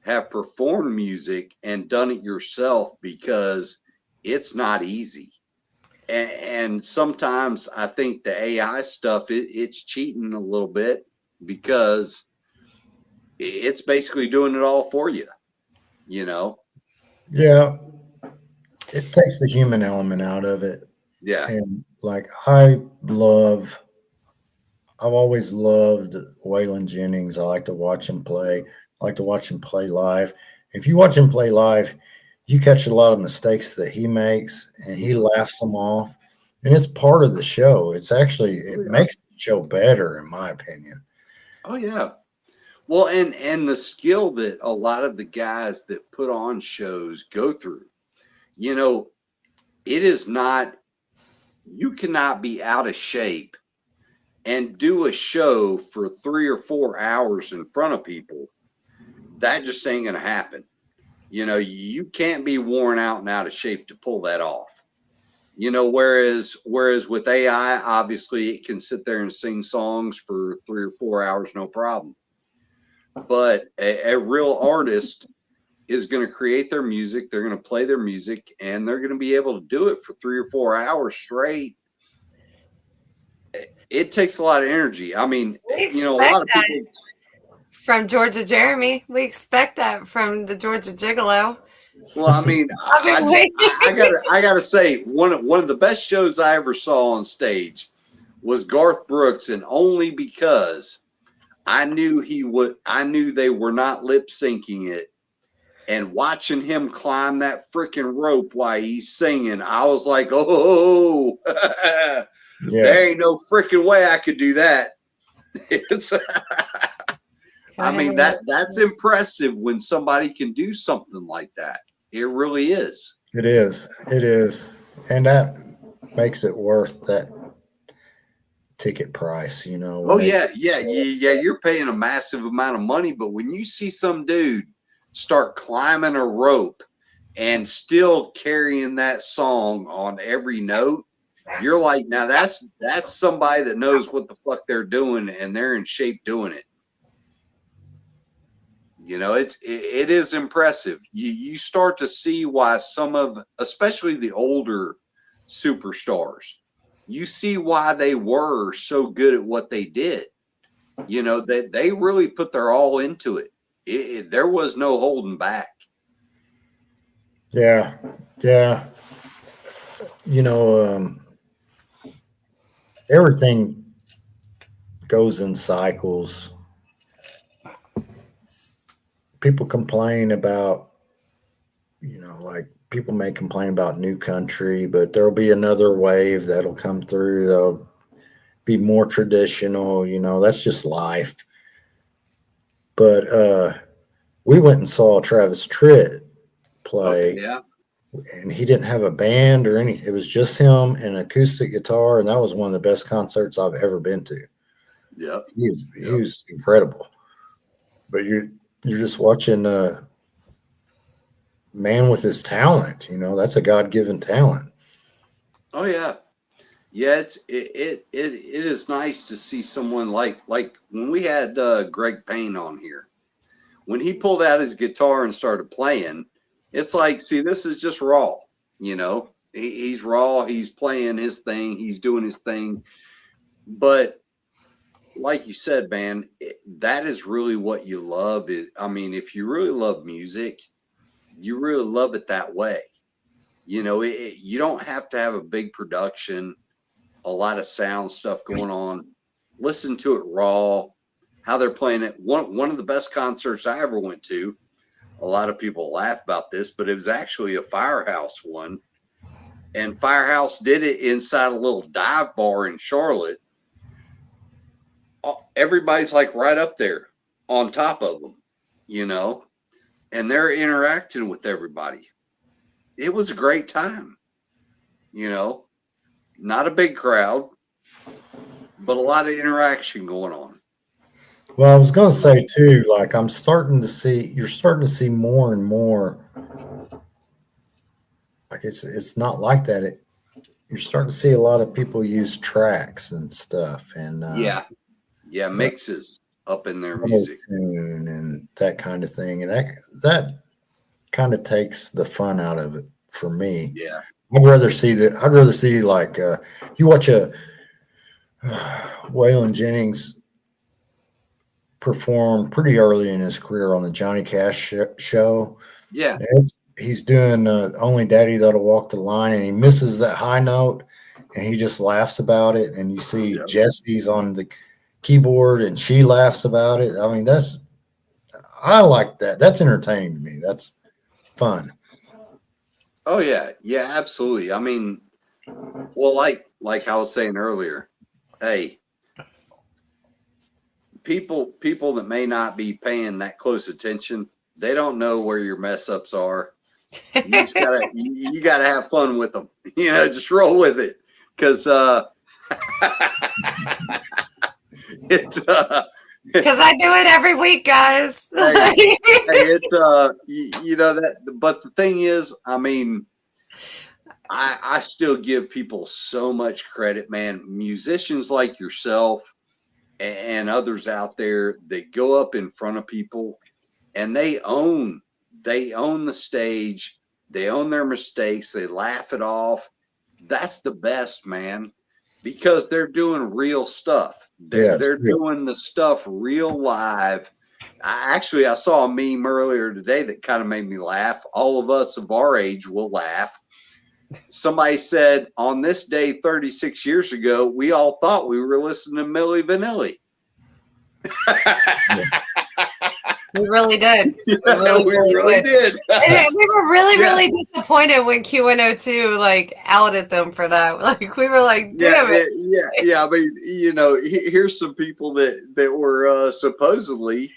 have performed music, and done it yourself, because it's not easy. and sometimes I think the AI stuff it's cheating a little bit because it's basically doing it all for you. You know? Yeah, it takes the human element out of it. Yeah. And like I've always loved Waylon Jennings. I like to watch him play. I like to watch him play live. If you watch him play live, you catch a lot of mistakes that he makes and he laughs them off. And it's part of the show. It makes the show better, in my opinion. Oh yeah. Well, and the skill that a lot of the guys that put on shows go through, you know, it is not, you cannot be out of shape and do a show for 3 or 4 hours in front of people. That just ain't gonna happen. You know, you can't be worn out and out of shape to pull that off. You know, whereas with AI, obviously it can sit there and sing songs for 3 or 4 hours, no problem. But a real artist is going to create their music, they're going to play their music, and they're going to be able to do it for 3 or 4 hours straight. It takes a lot of energy. I mean, you know, a lot of people from Georgia Jeremy. We expect that from the Georgia Gigolo. Well, I mean, I gotta say one of the best shows I ever saw on stage was Garth Brooks, and only because I knew they were not lip syncing it, and watching him climb that freaking rope while he's singing, I was like, oh, there ain't no freaking way I could do that. It's I mean, that's impressive when somebody can do something like that. It really is. It is. It is. And that makes it worth that ticket price, you know. Oh, yeah. You're paying a massive amount of money, but when you see some dude start climbing a rope and still carrying that song on every note, you're like, now that's somebody that knows what the fuck they're doing, and they're in shape doing it. You know, it is impressive. You start to see why especially the older superstars, you see why they were so good at what they did. You know, they really put their all into it. There was no holding back. Yeah. Yeah. You know, everything goes in cycles. People complain about, you know, like people may complain about new country, but there'll be another wave that'll come through. That'll be more traditional. You know, that's just life. But we went and saw Travis Tritt play. Yeah. And he didn't have a band or anything. It was just him and an acoustic guitar, and that was one of the best concerts I've ever been to. Yeah. He was incredible. But you're just watching a man with his talent. You know, that's a God-given talent. Oh yeah, yeah. It is nice to see someone like when we had Greg Payne on here. When he pulled out his guitar and started playing, it's like, see, this is just raw. You know, he's raw. He's playing his thing. He's doing his thing. But like you said, man, that is really what you love. I mean, if you really love music, you really love it that way. You know, you don't have to have a big production, a lot of sound stuff going on. Listen to it raw, how they're playing it. One of the best concerts I ever went to, a lot of people laugh about this, but it was actually a Firehouse one. And Firehouse did it inside a little dive bar in Charlotte. Everybody's like right up there on top of them, you know, and they're interacting with everybody. It was a great time, you know, not a big crowd, but a lot of interaction going on. Well, I was going to say too, like you're starting to see more and more. Like it's not like that. You're starting to see a lot of people use tracks and stuff, and mixes up in their music and that kind of thing, and that kind of takes the fun out of it for me. Yeah, I'd rather see that. I'd rather see like you watch a Waylon Jennings perform pretty early in his career on the Johnny Cash show. Yeah. He's doing Only Daddy That'll Walk the Line, and he misses that high note, and he just laughs about it. And you see Jesse's on the keyboard, and she laughs about it. I mean, I like that. That's entertaining to me. That's fun. Oh yeah, yeah, absolutely. I mean, well, like I was saying earlier, hey, people that may not be paying that close attention, they don't know where your mess ups are. You just gotta you gotta have fun with them. Just roll with it, because it's because I do it every week, guys. it's that. But the thing is, I mean, I still give people so much credit, man. Musicians like yourself and others out there that go up in front of people and they own the stage, they own their mistakes, they laugh it off. That's the best, man, because they're doing real stuff. They're doing the stuff real live. I saw a meme earlier today that kind of made me laugh. All of us of our age will laugh. Somebody said, on this day 36 years ago, we all thought we were listening to Milli Vanilli. We really did. We really did. And we were really disappointed when Q102 like outed them for that. Like we were like, damn it. Yeah. I mean, here's some people that were supposedly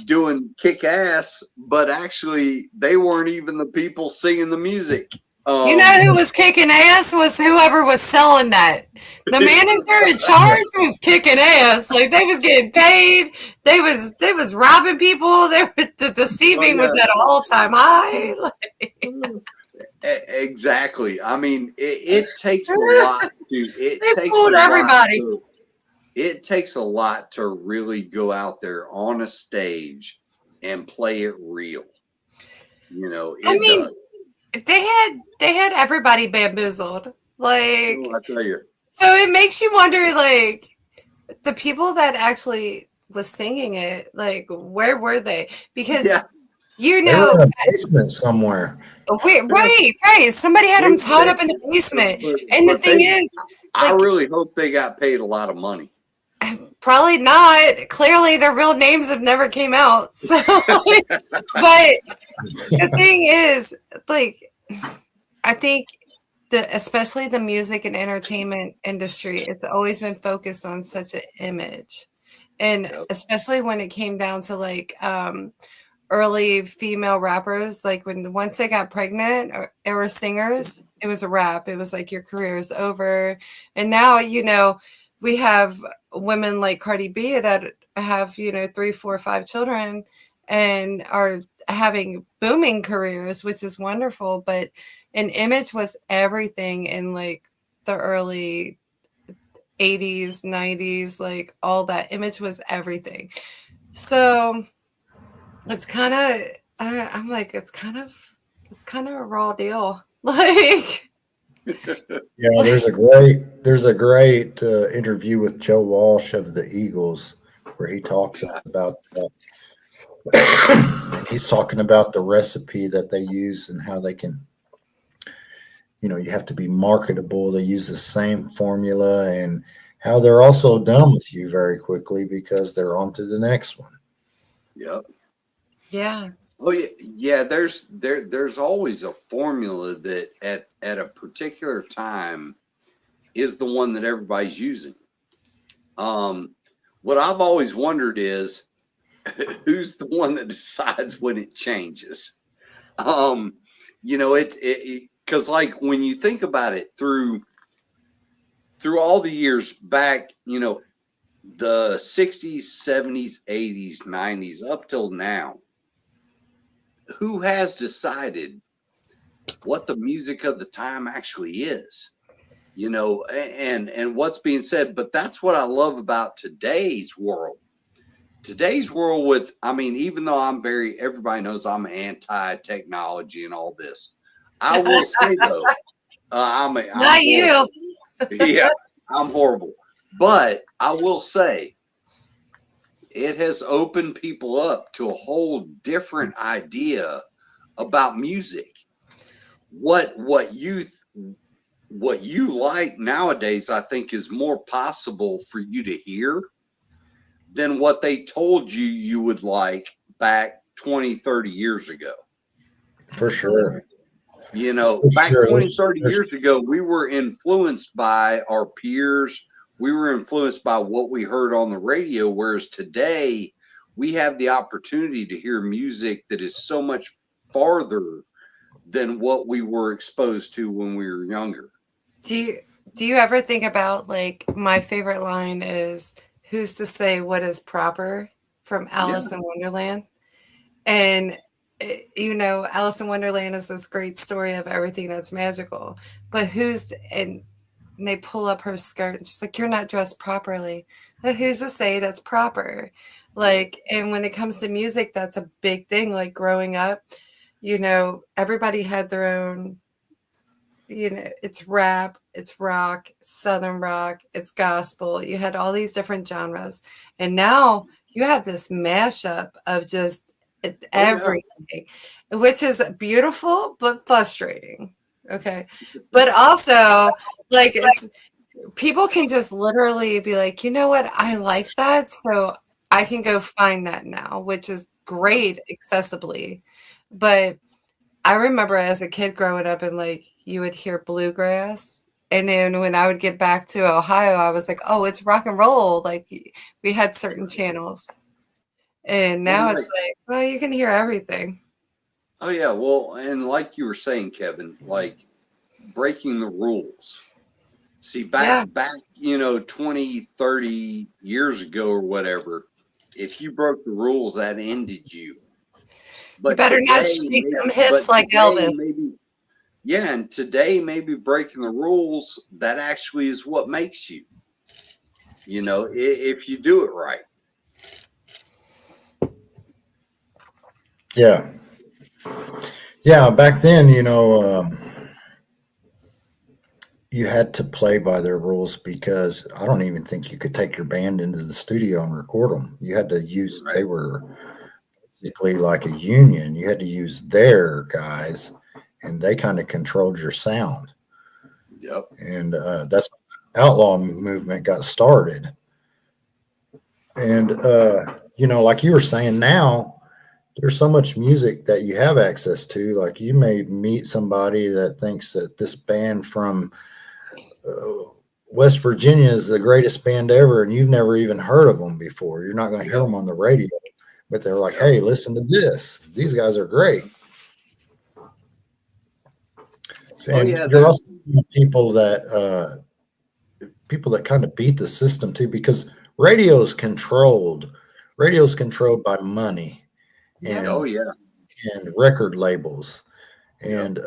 doing kick ass, but actually they weren't even the people singing the music. Who was kicking ass was whoever was selling that. The manager in charge was kicking ass. Like they was getting paid. They was robbing people. The deceiving was at an all-time high. Exactly. I mean, it takes a lot to. It takes a lot to really go out there on a stage and play it real. Does. They had everybody bamboozled. Like, I tell you. So it makes you wonder, like, the people that actually was singing it, like, where were they? Because they were in a basement somewhere. Right. Somebody had them tied up in the basement. And the thing is, I really hope they got paid a lot of money. Probably not. Clearly, their real names have never came out. So, but the thing is, like, I think especially the music and entertainment industry, it's always been focused on such an image, and especially when it came down to like early female rappers, like once they got pregnant or singers, it was a wrap. It was like your career is over, and now we have women like Cardi B that have 3, 4, 5 children and are having booming careers, which is wonderful. But an image was everything in like the early 80s, 90s, like all that image was everything. So it's kind of I'm like it's kind of a raw deal. Like yeah, there's a great interview with Joe Walsh of the Eagles where he talks about that. He's talking about the recipe that they use and how they can, you have to be marketable. They use the same formula and how they're also done with you very quickly because they're on to the next one. Yep. Yeah. Well, yeah. There's always a formula that at a particular time is the one that everybody's using. What I've always wondered is who's the one that decides when it changes. Because like when you think about it through all the years back, the 60s, 70s, 80s, 90s up till now, who has decided what the music of the time actually is, and what's being said. But that's what I love about today's world with, even though everybody knows I'm anti-technology and all this, I will say though, I'm Not horrible. you. Yeah, I'm horrible. But I will say, it has opened people up to a whole different idea about music. What you like nowadays, I think, is more possible for you to hear than what they told you you would like back 20, 30 years ago. For sure. You know, For back sure. 20, 30 years ago, we were influenced by our peers. We were influenced by what we heard on the radio, whereas today we have the opportunity to hear music that is so much farther than what we were exposed to when we were younger. Do you ever think about, like, my favorite line is, "Who's to say what is proper?" from Alice in Wonderland. And Alice in Wonderland is this great story of everything that's magical. But and they pull up her skirt and she's like, "You're not dressed properly." But who's to say that's proper? Like, and when it comes to music, that's a big thing. Like growing up, everybody had their own, it's rap, it's rock, southern rock, it's gospel. You had all these different genres. And now you have this mashup of just everything, which is beautiful but frustrating. Okay. But also, like, it's people can just literally be like, you know what, I like that, so I can go find that now, which is great accessibly. But I remember as a kid growing up and like you would hear bluegrass. And then when I would get back to Ohio, I was like, oh, it's rock and roll. Like we had certain channels. And now it's like, well, you can hear everything. Oh, yeah. Well, and like you were saying, Kevin, like breaking the rules. See, back 20, 30 years ago or whatever, if you broke the rules, that ended you. But you better not shake them hips like Elvis. And today maybe breaking the rules, that actually is what makes you, if you do it right. Yeah. Yeah. Back then, you had to play by their rules because I don't even think you could take your band into the studio and record them. You had to use, they were basically like a union. You had to use their guys and they kind of controlled your sound. Yep. And that's outlaw movement got started. And, like you were saying, now there's so much music that you have access to. Like you may meet somebody that thinks that this band from West Virginia is the greatest band ever, and you've never even heard of them before. You're not going to hear them on the radio, but they're like, hey, listen to this. These guys are great. And you're also people that kind of beat the system too, because radio's controlled by money and and record labels. And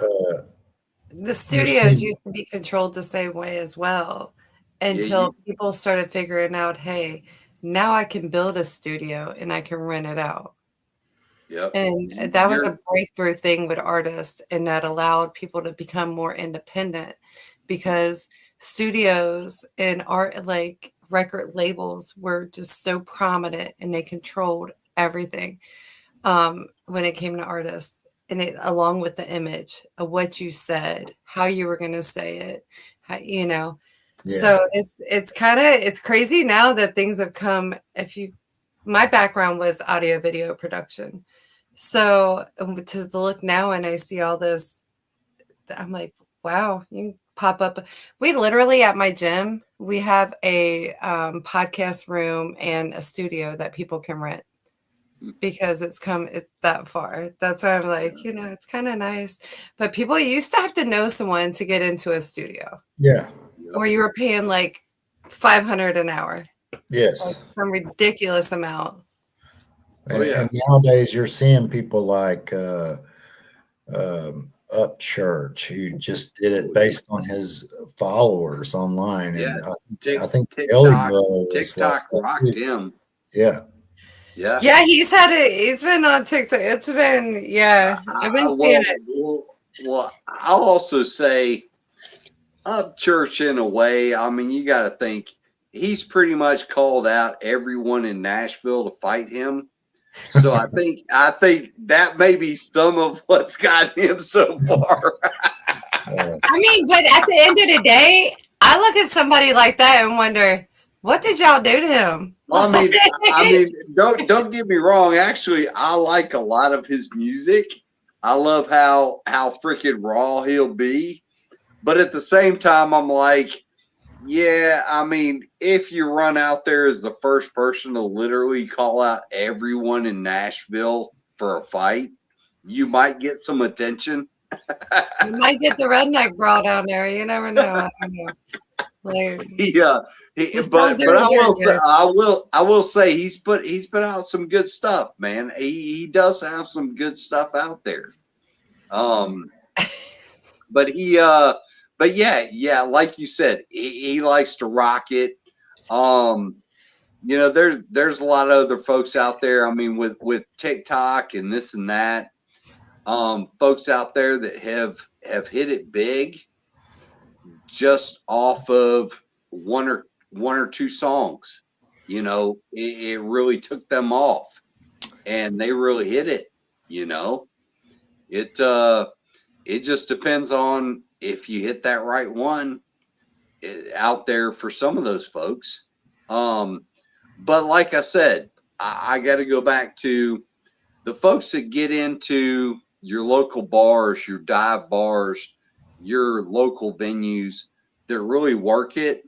the studios used to be controlled the same way as well until people started figuring out, hey, now I can build a studio and I can rent it out. Yep. And that was a breakthrough thing with artists, and that allowed people to become more independent because studios and art, like record labels, were just so prominent and they controlled everything when it came to artists. And it, along with the image of what you said, how you were going to say it, So it's crazy now that things have come. My background was audio video production. So to look now and I see all this, I'm like, wow, you can pop up. We literally at my gym, we have a podcast room and a studio that people can rent because it's that far. That's why I'm like, it's kind of nice. But people used to have to know someone to get into a studio. Yeah. Or you were paying like $500 an hour. Yes. Like some ridiculous amount. And nowadays you're seeing people like Upchurch, who just did it based on his followers online. Yeah. And I think TikTok rocked him. Yeah. Yeah. Yeah, he's been on TikTok. It's been, I've been seeing it. Well, well, I'll also say Upchurch in a way. I mean, you got to think he's pretty much called out everyone in Nashville to fight him. So I think that may be some of what's gotten him so far. I mean, but at the end of the day, I look at somebody like that and wonder, what did y'all do to him? I mean, don't get me wrong. Actually, I like a lot of his music. I love how freaking raw he'll be. But at the same time, I'm like, yeah, I mean, if you run out there as the first person to literally call out everyone in Nashville for a fight, you might get some attention. You might get the redneck brawl down there. You never know. I don't know. Like, Yeah, just but don't do it I here, will say guys. I will say he's put out some good stuff, man. He does have some good stuff out there. Um, but but yeah, like you said, he likes to rock it. Um, there's a lot of other folks out there. I mean, with TikTok and this and that, folks out there that have hit it big just off of one or two songs. It really took them off, and they really hit it. You know, it it just depends on if you hit that right one out there for some of those folks. But like I said, I got to go back to the folks that get into your local bars, your dive bars, your local venues that really work it.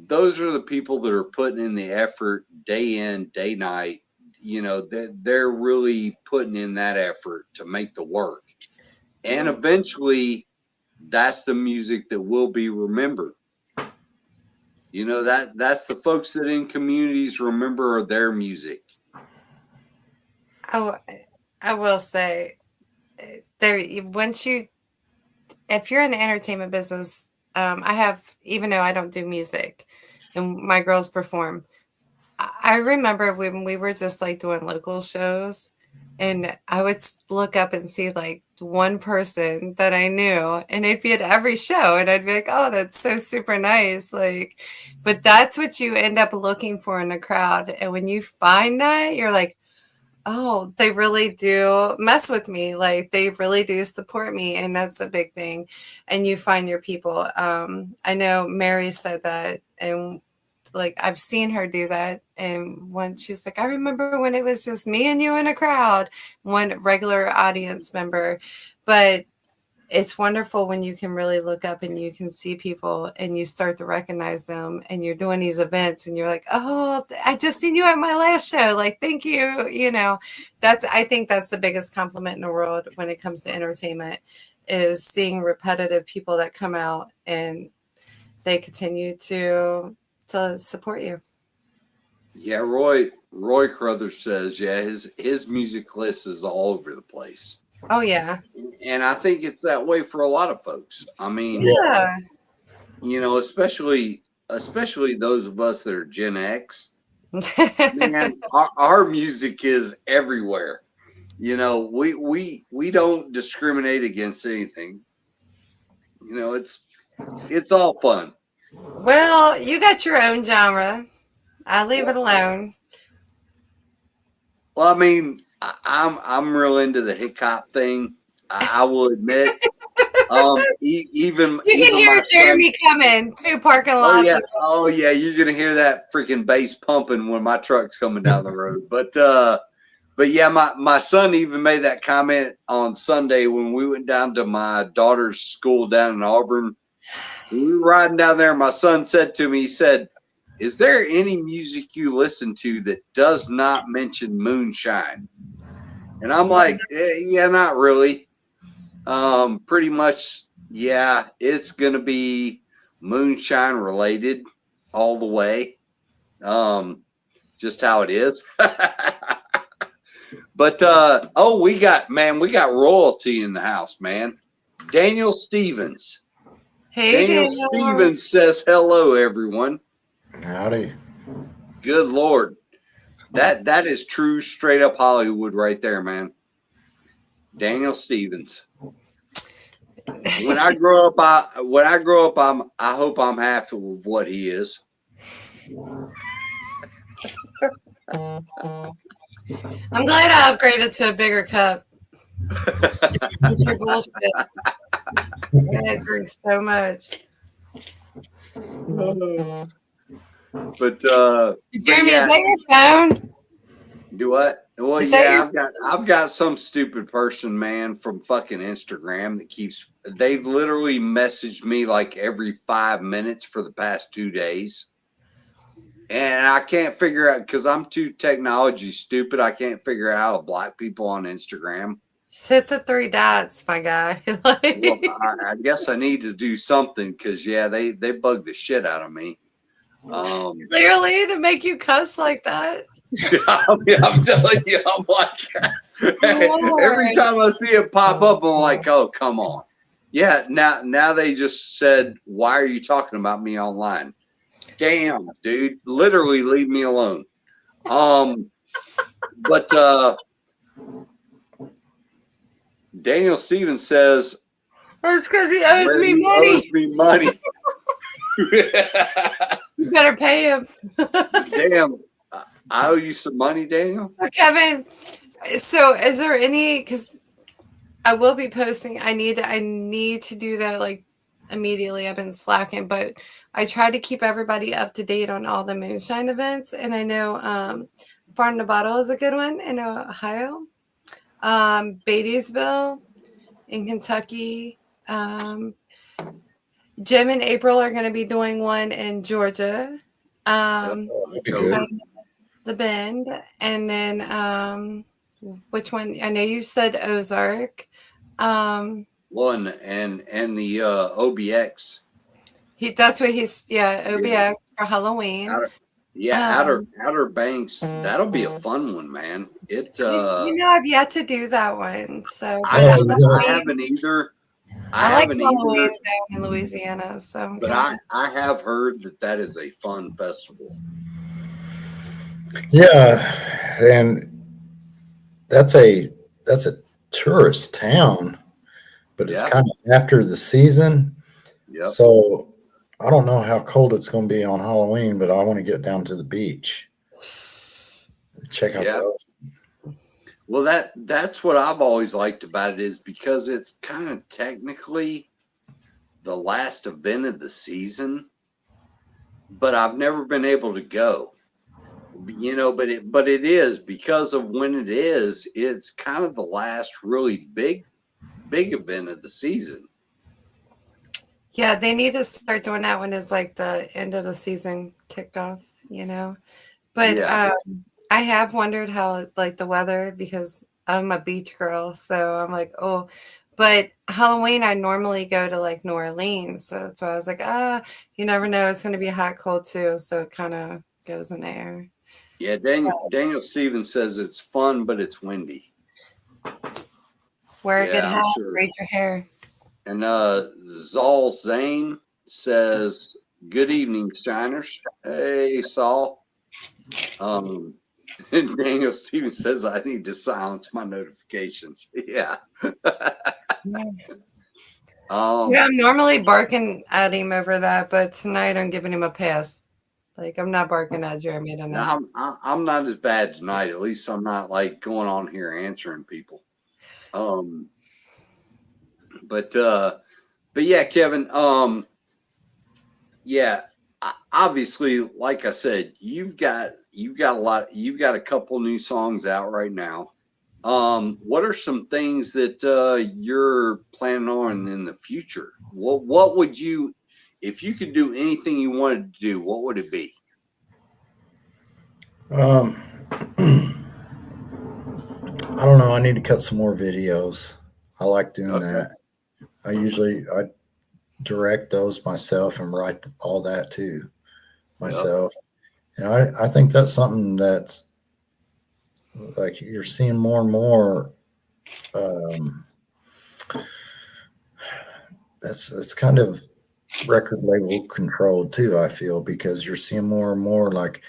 Those are the people that are putting in the effort day in, day night. They're really putting in that effort to make the work. And eventually, that's the music that will be remembered. That's the folks that in communities remember their music. I will say, there if you're in the entertainment business, I have, even though I don't do music and my girls perform, I remember when we were just like doing local shows, and I would look up and see like one person that I knew, and they'd be at every show, and I'd be like, oh, that's so super nice. Like, but that's what you end up looking for in a crowd. And when you find that, you're like, oh, they really do mess with me. Like, they really do support me. And that's a big thing. And you find your people. I know Mary said that, and like I've seen her do that. And when she's like, I remember when it was just me and you in a crowd, one regular audience member. But it's wonderful when you can really look up and you can see people and you start to recognize them, and you're doing these events and you're like, oh, I just seen you at my last show. Like, thank you. I think that's the biggest compliment in the world when it comes to entertainment, is seeing repetitive people that come out and they continue to support you. Yeah, Roy Crothers says, yeah, his music list is all over the place. Oh yeah. And I think it's that way for a lot of folks. I mean, Yeah. Especially those of us that are Gen X, man, our music is everywhere. We don't discriminate against anything. It's all fun. Well, you got your own genre. I leave it alone. Well, I mean, I'm real into the hip hop thing. I will admit. Even you can hear my Jeremy coming to parking lots. Oh yeah, you're gonna hear that freaking bass pumping when my truck's coming down the road. But yeah, my son even made that comment on Sunday when we went down to my daughter's school down in Auburn. When we were riding down there, my son said to me, he said, is there any music you listen to that does not mention moonshine? And I'm like, yeah, not really. Pretty much, yeah, it's going to be moonshine related all the way. Just how it is. But, we got royalty in the house, man. Daniel Stevens. Hey, Daniel Stevens says hello, everyone. Howdy. Good Lord. That is true straight up Hollywood right there, man. Daniel Stevens. When I grow up, I hope I'm happy with what he is. I'm glad I upgraded to a bigger cup. It's your bullshit. I drink so much. But Jeremy, yeah. is that your phone? Do what? Well, Is that yeah, I've got some stupid person, man, from fucking Instagram that keeps. They've literally messaged me like every 5 minutes for the past 2 days, and I can't figure out because I'm too technology stupid. I can't figure out how to block people on Instagram. Just hit the 3 dots, my guy. Well, I guess I need to do something because yeah, they bug the shit out of me. Clearly, to make you cuss like that. I'm telling you, I'm like every time I see it pop up, I'm like, oh, come on. Yeah, now they just said, why are you talking about me online? Damn, dude, literally leave me alone. But Daniel Stevens says That's because he owes me money. Owes me money. You better pay him. Damn, I owe you some money, Daniel. Kevin, so is there any, because I will be posting, I need to do that like immediately. I've been slacking, but I try to keep everybody up to date on all the moonshine events. And I know Barn the Bottle is a good one in Ohio. Beattiesville in Kentucky. Jim and April are going to be doing one in Georgia. The Bend. And then which one? I know you said Ozark. One and the OBX. That's what he's OBX for Halloween. Outer Banks. That'll be a fun one, man. I've yet to do that one. So I haven't either. I like Halloween down in Louisiana. So but I have heard that is a fun festival. Yeah, and that's a tourist town, but it's kind of after the season. Yeah. So I don't know how cold it's going to be on Halloween, but I want to get down to the beach, check out the ocean. Well, that's what I've always liked about it is because it's kind of technically the last event of the season, but I've never been able to go. But it is because of when it is. It's kind of the last really big event of the season. Yeah, they need to start doing that when it's like the end of the season kickoff. But I have wondered how like the weather, because I'm a beach girl, so I'm like, oh. But Halloween, I normally go to like New Orleans, so I was like, you never know, it's going to be hot, cold too, so it kind of goes in there. Yeah, Daniel Stevens says it's fun, but it's windy. Wear a good hat, braid your hair. And Zal Zane says, good evening, Shiners. Hey, Saul. And Daniel Stevens says, I need to silence my notifications. Yeah. I'm normally barking at him over that, but tonight I'm giving him a pass. Like, I'm not barking at Jeremy tonight. I'm not as bad tonight. At least I'm not like going on here answering people. But yeah, Kevin. Obviously, like I said, you've got a couple new songs out right now. What are some things that you're planning on in the future? What would you, if you could do anything you wanted to do, what would it be? I don't know. I need to cut some more videos. I like doing that. I direct those myself and write all that too myself. And I think that's something that's like you're seeing more and more. It's kind of record label controlled too, I feel, because you're seeing more and more like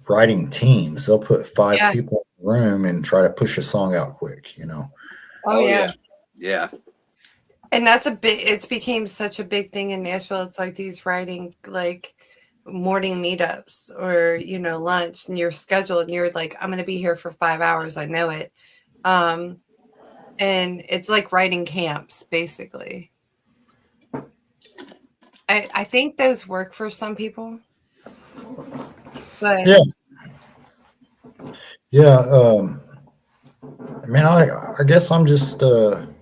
writing teams. They'll put 5 people in the room and try to push a song out quick, Oh yeah. Yeah. And that's a big, it's became such a big thing in Nashville. It's like these writing, like morning meetups or, lunch, and you're scheduled and you're like, I'm going to be here for 5 hours. I know it. Um, and it's like writing camps, basically. I think those work for some people, but Yeah. Yeah. I mean, I guess I'm just, I'm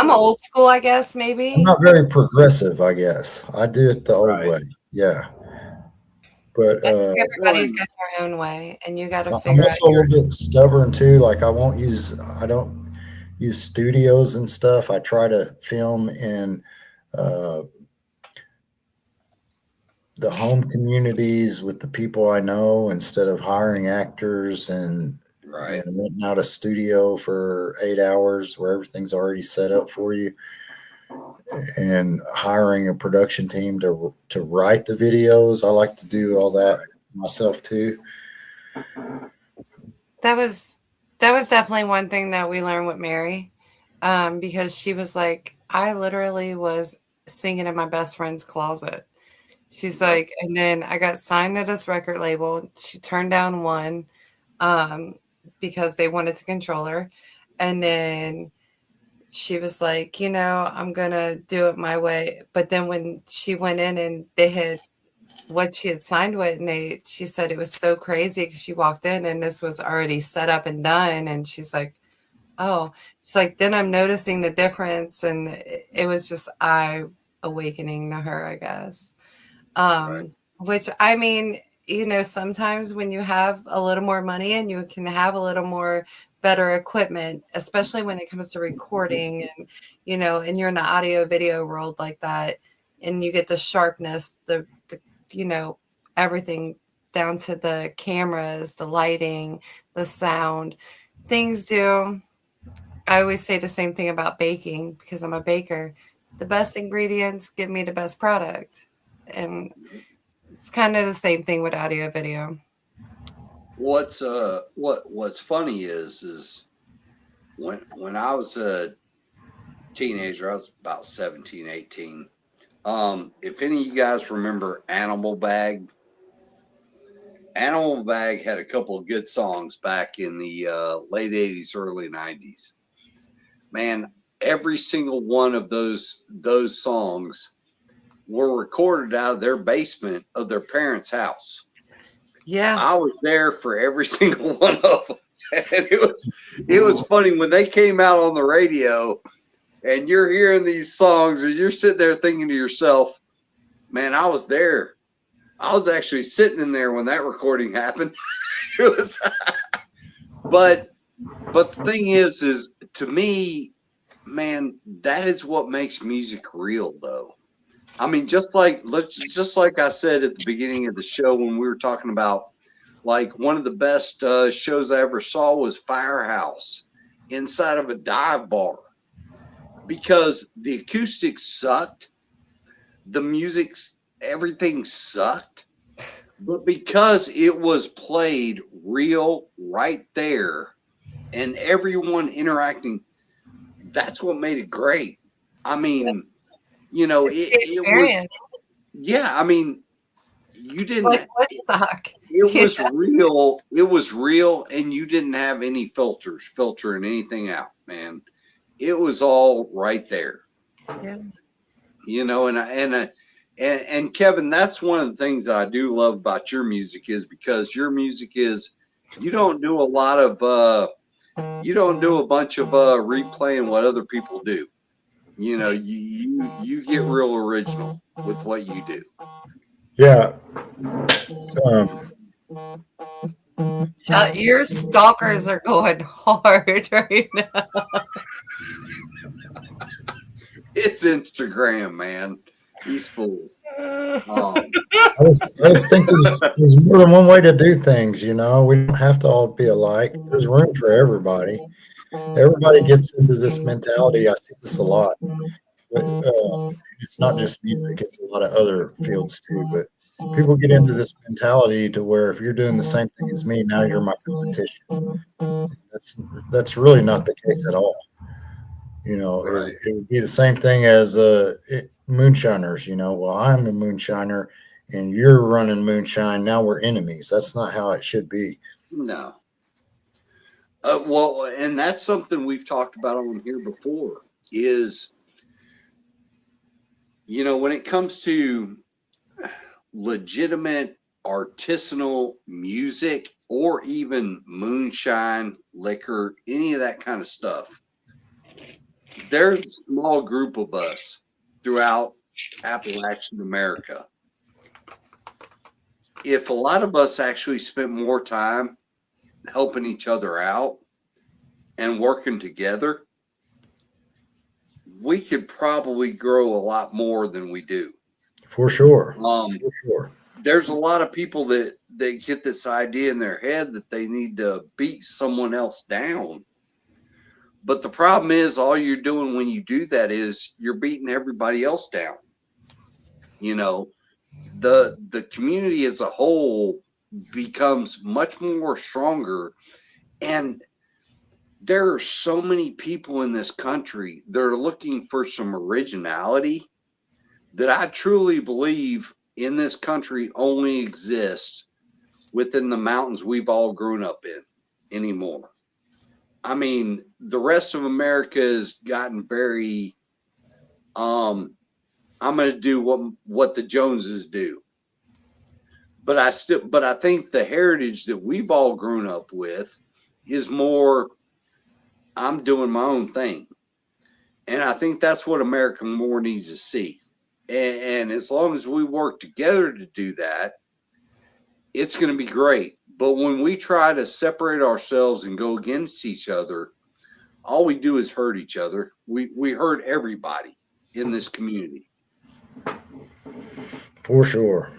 old school, I guess, I'm maybe. not very progressive, I guess. I do it the old Right. way. Yeah. But I think Well, everybody's and got their own way, and you got to I'm figure out also a your. little bit stubborn too. Like I don't use studios and stuff. I try to film in uh, the home communities with the people I know instead of hiring actors right. and renting out a studio for 8 hours where everything's already set up for you and hiring a production team to write the videos. I like to do all that myself too. That was definitely one thing that we learned with Mary, because she was like, I literally was singing in my best friend's closet. She's Yep. like, and then I got signed to this record label. She turned down one, um, because they wanted to control her, and then she was like, I'm gonna do it my way. But then when she went in and they had what she had signed with, and she said it was so crazy because she walked in and this was already set up and done, and she's like, oh, it's like then I'm noticing the difference, and it was just eye awakening to her, I guess. Right. Which I mean, sometimes when you have a little more money and you can have a little more better equipment, especially when it comes to recording, and and you're in the audio video world like that, and you get the sharpness, the everything down to the cameras, the lighting, the sound, things do. I always say the same thing about baking because I'm a baker. The best ingredients give me the best product. And it's kind of the same thing with audio video. What's funny is when I was a teenager, I was about 17, 18. If any of you guys remember Animal Bag had a couple of good songs back in the late 80s, early 90s. Man, every single one of those songs were recorded out of their basement of their parents' house. Yeah. I was there for every single one of them. And it was funny when they came out on the radio and you're hearing these songs and you're sitting there thinking to yourself, man, I was there. I was actually sitting in there when that recording happened. It was, but the thing is to me, man, that is what makes music real, though. I mean, just like I said at the beginning of the show when we were talking about, like, one of the best shows I ever saw was Firehouse inside of a dive bar because the acoustics sucked, the music's everything sucked. But because it was played real right there and everyone interacting, that's what made it great. I mean, it was, yeah, I mean, you didn't, like Woodstock. it was real. It was real, and you didn't have any filtering anything out, man. It was all right there. Yeah. And Kevin, that's one of the things that I do love about your music is because your music is you don't do a lot of you don't do a bunch of replaying what other people do. You get real original with what you do. Yeah. Your stalkers are going hard right now. It's Instagram, man. These fools. I just think there's more than one way to do things. We don't have to all be alike. There's room for everybody. Everybody gets into this mentality. I see this a lot. But, it's not just music; it's a lot of other fields too. But people get into this mentality to where if you're doing the same thing as me, now you're my competition. That's really not the case at all. You know, Right. it would be the same thing as moonshiners. You know, well, I'm a moonshiner and you're running moonshine. Now we're enemies. That's not how it should be. No. Well, and that's something we've talked about on here before is, when it comes to legitimate artisanal music or even moonshine, liquor, any of that kind of stuff, there's a small group of us throughout Appalachian America. If a lot of us actually spent more time helping each other out and working together, we could probably grow a lot more than we do. For sure. For sure. There's a lot of people that they get this idea in their head that they need to beat someone else down. But the problem is, all you're doing when you do that is you're beating everybody else down. The community as a whole becomes much more stronger. And there are so many people in this country that are looking for some originality that I truly believe in this country only exists within the mountains we've all grown up in anymore. I mean, the rest of America has gotten very, I'm going to do what the Joneses do. But I think the heritage that we've all grown up with is more, I'm doing my own thing. And I think that's what America more needs to see. And as long as we work together to do that, it's going to be great. But when we try to separate ourselves and go against each other, all we do is hurt each other. We hurt everybody in this community. For sure.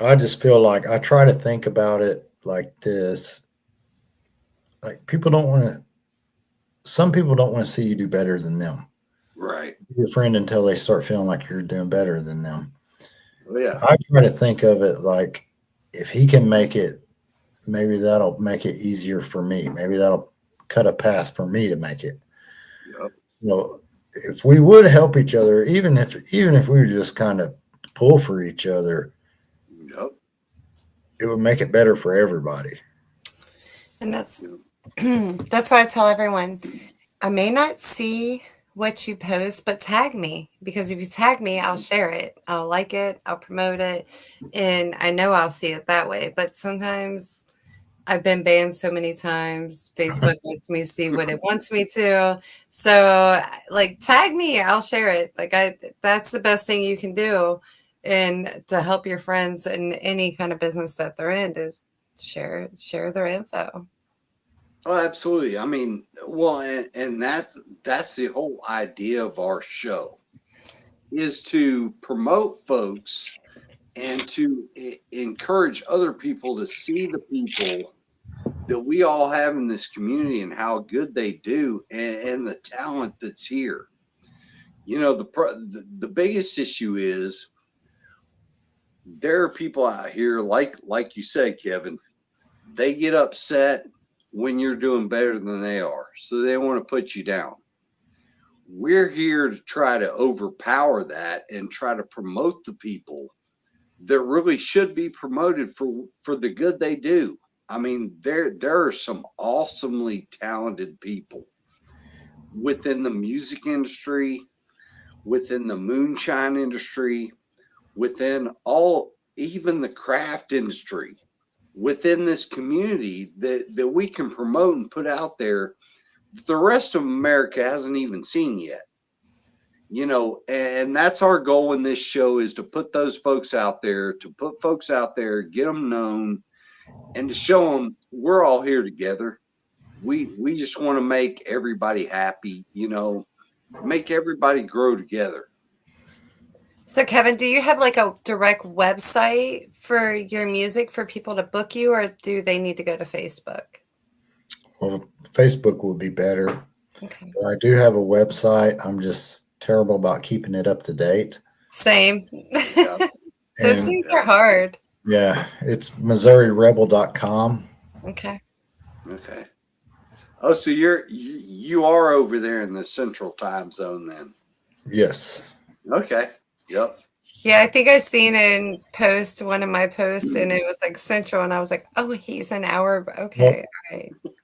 I just feel like I try to think about it like this. Like some people don't want to see you do better than them. Right. Be your friend until they start feeling like you're doing better than them. Oh, yeah. I try to think of it like if he can make it, maybe that'll make it easier for me. Maybe that'll cut a path for me to make it. Yep. So if we would help each other, even if we would just kind of pull for each other, Yep. it would make it better for everybody. And that's why I tell everyone, I may not see what you post, but tag me, because if you tag me, I'll share it. I'll like it. I'll promote it. And I know I'll see it that way. But sometimes I've been banned so many times. Facebook lets me see what it wants me to. So like tag me, I'll share it. That's the best thing you can do. And to help your friends in any kind of business that they're in is share their info. Oh, absolutely. I mean, well, and that's the whole idea of our show, is to promote folks and to encourage other people to see the people that we all have in this community and how good they do and the talent that's here. The biggest issue is there are people out here, like you said, Kevin, they get upset when you're doing better than they are. So they want to put you down. We're here to try to overpower that and try to promote the people that really should be promoted for the good they do. I mean, there are some awesomely talented people within the music industry, within the moonshine industry, within even the craft industry, within this community that we can promote and put out there that the rest of America hasn't even seen yet. And that's our goal in this show, is to put those folks out there, get them known, and to show them we're all here together. We just want to make everybody happy, make everybody grow together. So Kevin, do you have like a direct website for your music for people to book you, or do they need to go to Facebook? Well, Facebook would be better. Okay. But I do have a website. I'm just terrible about keeping it up to date. Same. Yeah. Those things are hard. Yeah, it's MissouriRebel.com. Okay. Okay. Oh, so you are over there in the central time zone then. Yes. Okay. Yep. Yeah, I think I seen in post one of my posts, and it was like Central, and I was like, "Oh, he's an hour." Okay,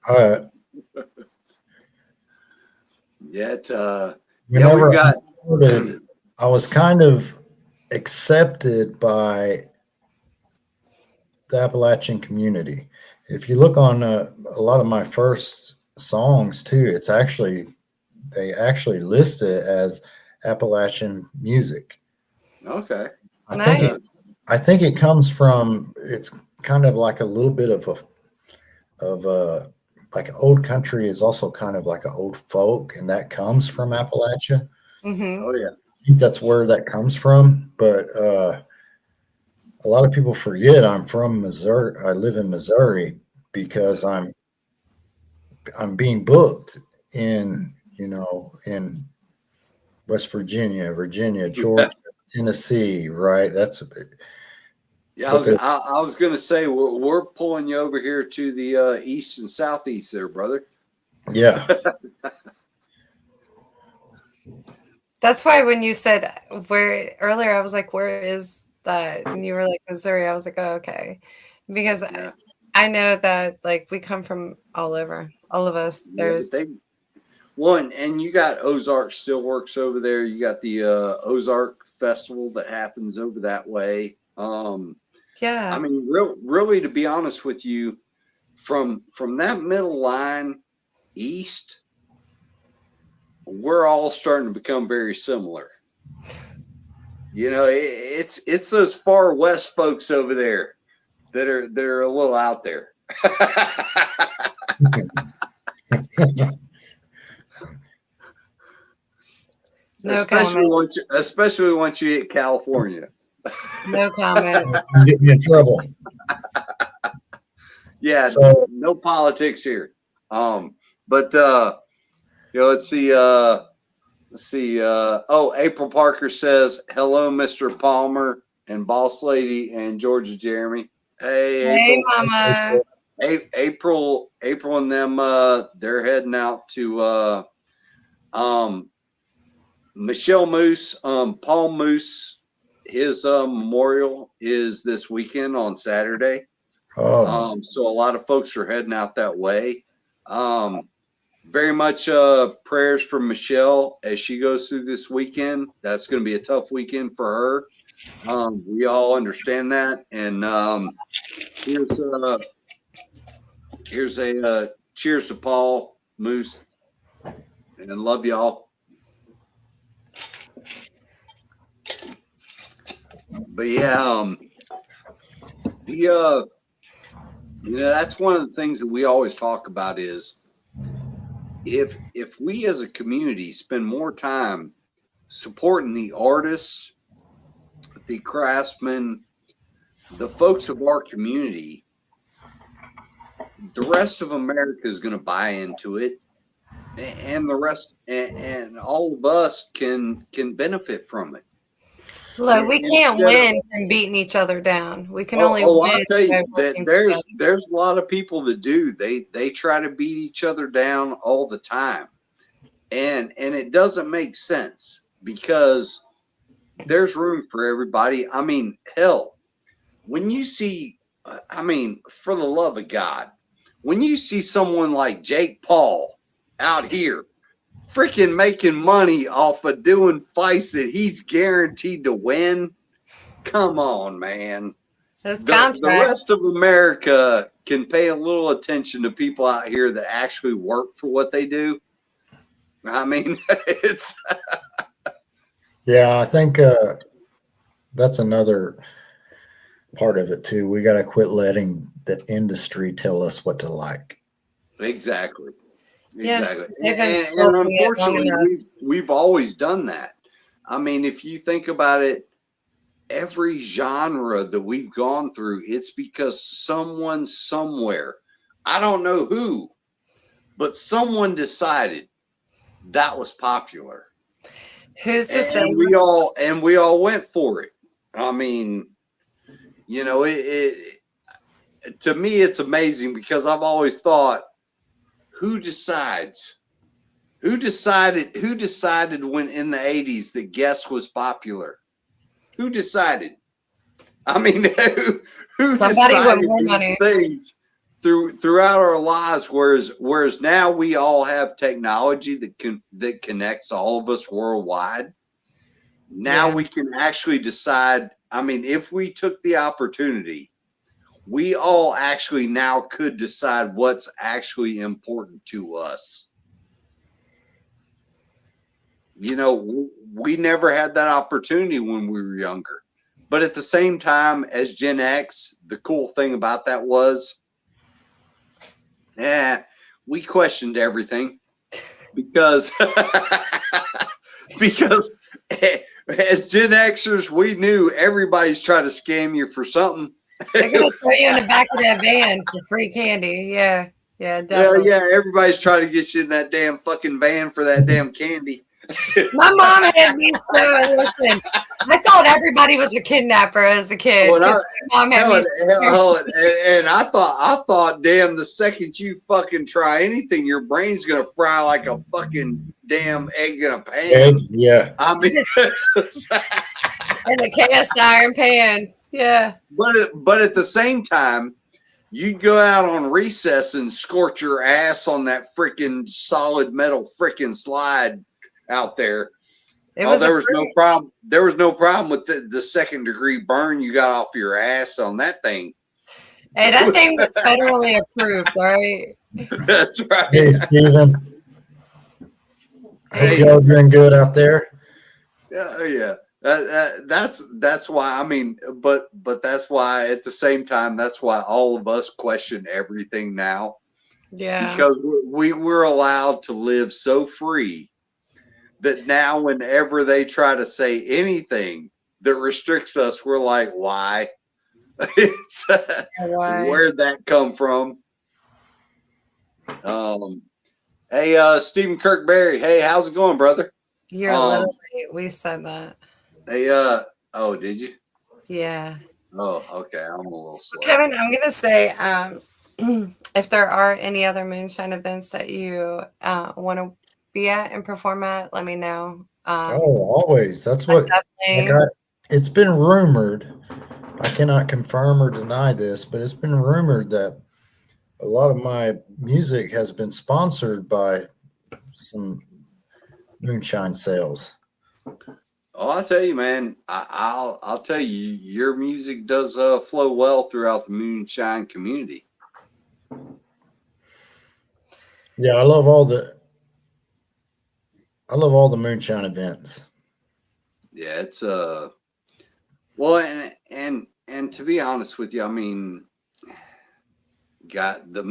all right. Yet, Whenever we've got. I started, I was kind of accepted by the Appalachian community. If you look on a lot of my first songs too, they actually list it as Appalachian music. Okay. Nice. I think it comes from, it's kind of like a little bit of a like old country is also kind of like an old folk, and that comes from Appalachia. Mm-hmm. Oh yeah. I think that's where that comes from. But a lot of people forget I'm from Missouri. I live in Missouri because I'm being booked in in West Virginia, Georgia, Tennessee. Right? Yeah, But I was gonna say we're pulling you over here to the east and southeast there, brother. yeah. That's why when you said where earlier, I was like, "Where is that?" And you were like, "Missouri." I was like, "Oh, okay," because Yeah. I know that like we come from all over, all of us. Yeah, but and you got Ozark still works over there. You got the Ozark Festival that happens over that way. Yeah. I mean, really, to be honest with you, from that middle line east, we're all starting to become very similar. You know, it's those far west folks over there that are a little out there. No comment. Especially once you hit California. No comment. You get me in trouble. Yeah, So- no politics here. But let's see. April Parker says hello, Mr. Palmer and Boss Lady and Georgia Jeremy. Hey, Hey, April. Mama. April and them. They're heading out to Michelle Moose, Paul Moose. His memorial is this weekend on Saturday. So a lot of folks are heading out that way. Very much prayers for Michelle as she goes through this weekend. That's going to be a tough weekend for her. We all understand that. And here's a cheers to Paul Moose, and love y'all. But yeah, that's one of the things that we always talk about is if we as a community spend more time supporting the artists, the craftsmen, the folks of our community, the rest of America is going to buy into it, and the rest and all of us can benefit from it. Look, we can't win from beating each other down. We can only win. I'll tell you that there's a lot of people that do. They try to beat each other down all the time, and it doesn't make sense because there's room for everybody. I mean, hell, when you see, for the love of God, when you see someone like Jake Paul out here freaking making money off of doing fights that he's guaranteed to win. Come on, man. The rest of America can pay a little attention to people out here that actually work for what they do. I mean, it's. Yeah, I think that's another part of it too. We got to quit letting the industry tell us what to like. Exactly. Yeah, and unfortunately, we've always done that. I mean, if you think about it, every genre that we've gone through, it's because someone somewhere, I don't know who, but someone decided that was popular. Who's to say? And we all went for it. I mean, it to me, it's amazing because I've always thought, who decides? Who decided when in the 80s that Guess was popular? Who decided? I mean, who Somebody with decided more these money. things throughout our lives? Whereas now we all have technology that connects all of us worldwide. Now Yeah. we can actually decide. I mean, if we took the opportunity, we all actually now could decide what's actually important to us. You know, we never had that opportunity when we were younger. But at the same time, as Gen X, the cool thing about that was, we questioned everything because because as Gen Xers, we knew everybody's trying to scam you for something. They're gonna throw you in the back of that van for free candy. Yeah, Yeah, definitely. everybody's trying to get you in that damn fucking van for that damn candy. My mom had me so listen. I thought everybody was a kidnapper as a kid. Well, 'Cause my mom had me and I thought, damn, the second you fucking try anything, your brain's gonna fry like a fucking damn egg in a pan. Yeah. I mean, in a cast iron pan. Yeah. but at the same time, you'd go out on recess and scorch your ass on that freaking solid metal freaking slide out there. There was no problem. There was no problem with the second degree burn you got off your ass on that thing. Hey, that thing was federally approved, all right? That's right. Hey, Steven. Hey. Hope y'all doing good out there. Yeah. That's why. I mean, but that's why at the same time, that's why all of us question everything now. Yeah. Because we were allowed to live so free that now whenever they try to say anything that restricts us, we're like, why? It's, Why? where'd that come from? Hey, Stephen Kirkberry. Hey, how's it going, brother? You're literally, we said that. Hey, oh, did you? Yeah. Oh, okay. I'm a little slow. Kevin, I'm going to say if there are any other moonshine events that you want to be at and perform at, let me know. Always. That's what it's been rumored. I cannot confirm or deny this, but it's been rumored that a lot of my music has been sponsored by some moonshine sales. Oh, I'll tell you, man. I'll tell you, your music does flow well throughout the moonshine community. Yeah, I love all the moonshine events. Yeah, it's well, and to be honest with you, I mean, the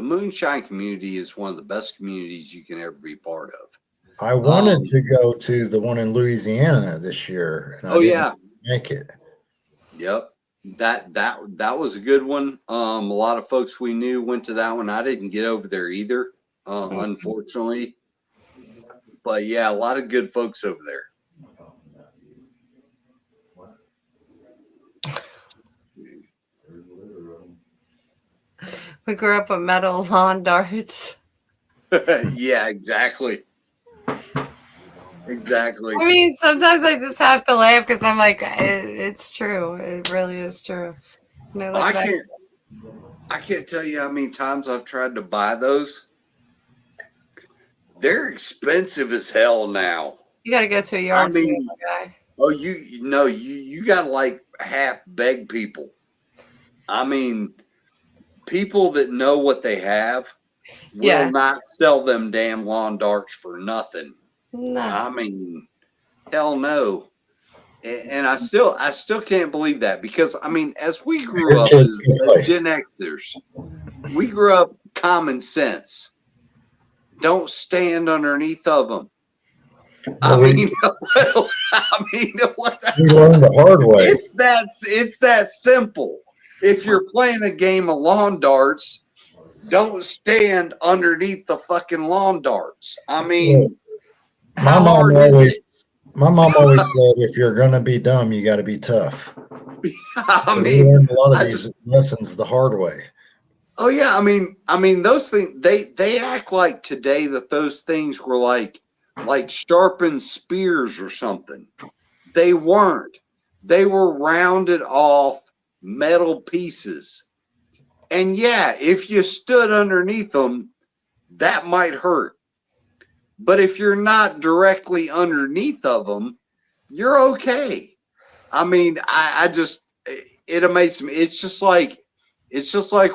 moonshine community is one of the best communities you can ever be part of. I wanted to go to the one in Louisiana this year, and I didn't make it. Yep, that was a good one. A lot of folks we knew went to that one. I didn't get over there either, unfortunately. But yeah, a lot of good folks over there. We grew up with metal lawn darts. Yeah, exactly. Exactly. I mean, sometimes I just have to laugh because I'm like, it's true. It really is true. I can't tell you how many times I've tried to buy those. They're expensive as hell now. You got to go to a yard sale, guy. Oh, you got to like half beg people. I mean, people that know what they have will not sell them damn lawn darts for nothing. No. I mean, hell no. And I still can't believe that, because I mean, as we grew up as Gen Xers, we grew up common sense. Don't stand underneath of them. I mean, what the we learned the hard way. It's that simple. If you're playing a game of lawn darts, don't stand underneath the fucking lawn darts. I mean, my mom always said, if you're gonna be dumb, you got to be tough. I mean, we learned a lot of these lessons the hard way. Oh yeah, I mean those things they act like today that those things were like sharpened spears or something. They weren't. They were rounded off metal pieces. And yeah, if you stood underneath them, that might hurt. But if you're not directly underneath of them, you're okay. I mean, I just it amazes me. It's just like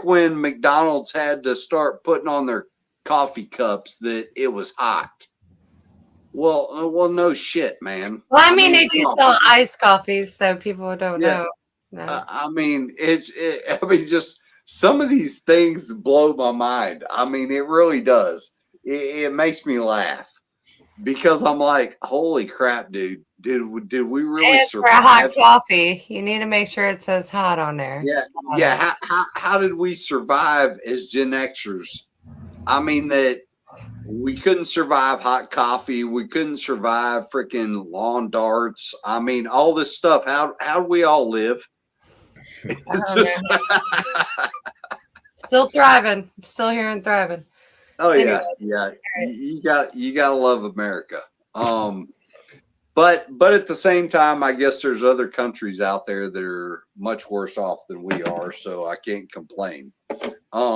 when McDonald's had to start putting on their coffee cups that it was hot. Well, no shit, man. Well, I mean, they come do on. sell iced coffees, so people don't Yeah. know. No. I mean, I mean, just some of these things blow my mind. I mean, it really does. It makes me laugh because I'm like, holy crap, dude! Did we really And for a hot survive? coffee, you need to make sure it says hot on there. Yeah. How did we survive as Gen Xers? I mean, that we couldn't survive hot coffee. We couldn't survive freaking lawn darts. I mean, all this stuff. How do we all live? It's don't just. Still thriving. Still here and thriving. Oh yeah, Anyway, yeah. You gotta love America. But at the same time, I guess there's other countries out there that are much worse off than we are, so I can't complain. But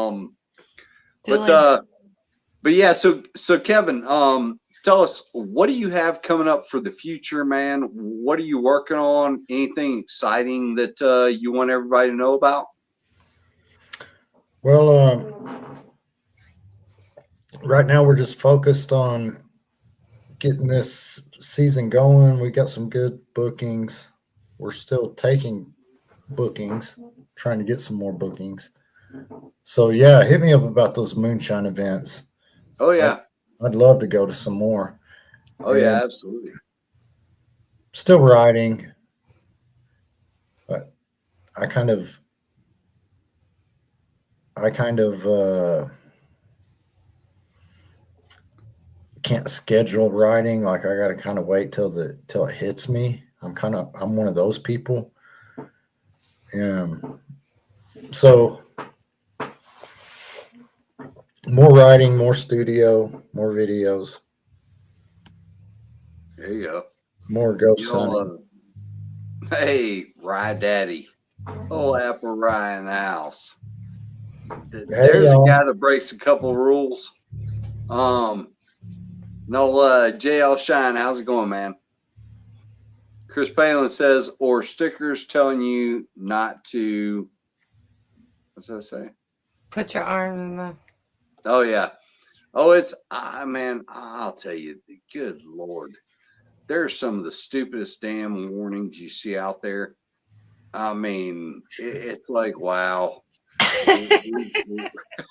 yeah, so Kevin, tell us, what do you have coming up for the future, man? What are you working on? Anything exciting that you want everybody to know about? Well, right now we're just focused on getting this season going. We got some good bookings. We're still taking bookings, trying to get some more bookings. So yeah, hit me up about those moonshine events. Oh yeah, I'd love to go to some more. oh yeah, absolutely. Still writing, but I kind of can't schedule writing. Like I got to kind of wait till it hits me. I'm one of those people. So more writing, more studio, more videos, There you go. more ghost hunting. Hey, Rye Daddy. Oh, Apple Rye in the house. There's a guy that breaks a couple rules. No, JL Shine, how's it going, man? Chris Palin says, or stickers telling you not to, what's that say? put your arm in the. Oh, yeah. Oh, it's, man, I'll tell you, good Lord. There's some of the stupidest damn warnings you see out there. I mean, it's like, wow. You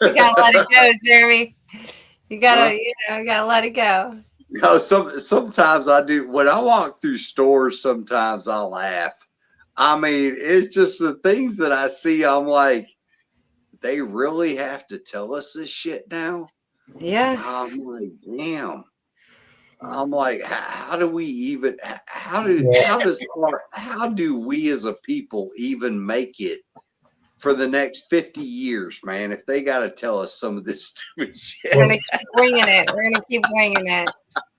gotta let it go, Jeremy. You gotta let it go. No, sometimes I do. When I walk through stores, sometimes I laugh. I mean, it's just the things that I see. I'm like, they really have to tell us this shit now. Yeah. I'm like, damn. I'm like, how do we even? How do we as a people even make it for the next 50 years, man? If they got to tell us some of this stupid shit, We're gonna keep bringing it. We're gonna keep bringing it.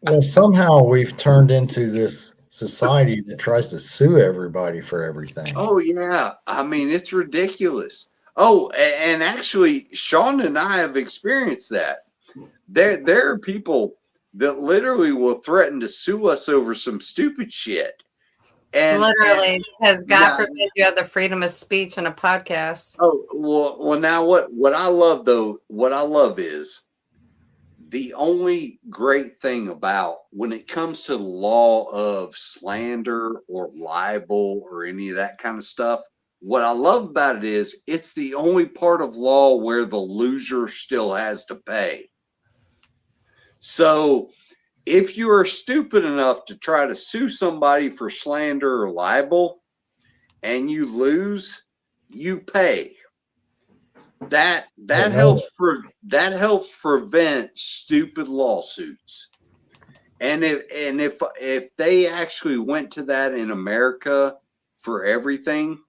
Well, somehow we've turned into this society that tries to sue everybody for everything. Oh yeah, I mean it's ridiculous. Oh, and actually, Sean and I have experienced that. There are people that literally will threaten to sue us over some stupid shit. And literally, because God forbid you have the freedom of speech on a podcast. Oh well. Now what I love is the only great thing about when it comes to the law of slander or libel or any of that kind of stuff. What I love about it is it's the only part of law where the loser still has to pay. So if you are stupid enough to try to sue somebody for slander or libel and you lose, you pay. That helps prevent stupid lawsuits. And if they actually went to that in America for everything,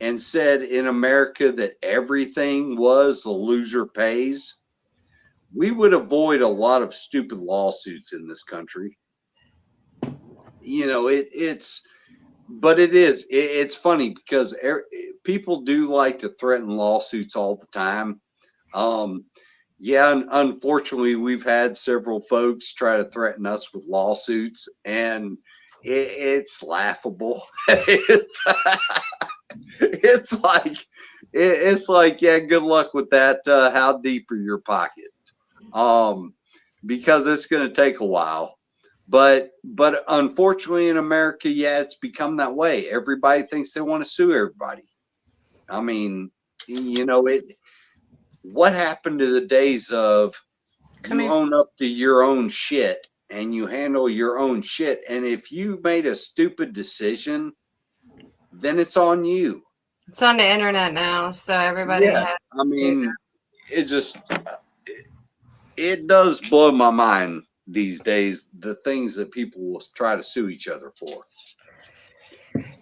and said in America that everything was the loser pays, we would avoid a lot of stupid lawsuits in this country. You know, but it's funny because people do like to threaten lawsuits all the time. Yeah, unfortunately, we've had several folks try to threaten us with lawsuits, and it's laughable. it's it's like, yeah, good luck with that. How deep are your pockets? Because it's going to take a while. But unfortunately, in America, yeah, it's become that way. Everybody thinks they want to sue everybody. I mean, you know, what happened to the days of you own up to your own shit and you handle your own shit? And if you made a stupid decision, then it's on you. It's on the internet now, so everybody has. I mean, it does blow my mind these days, the things that people will try to sue each other for.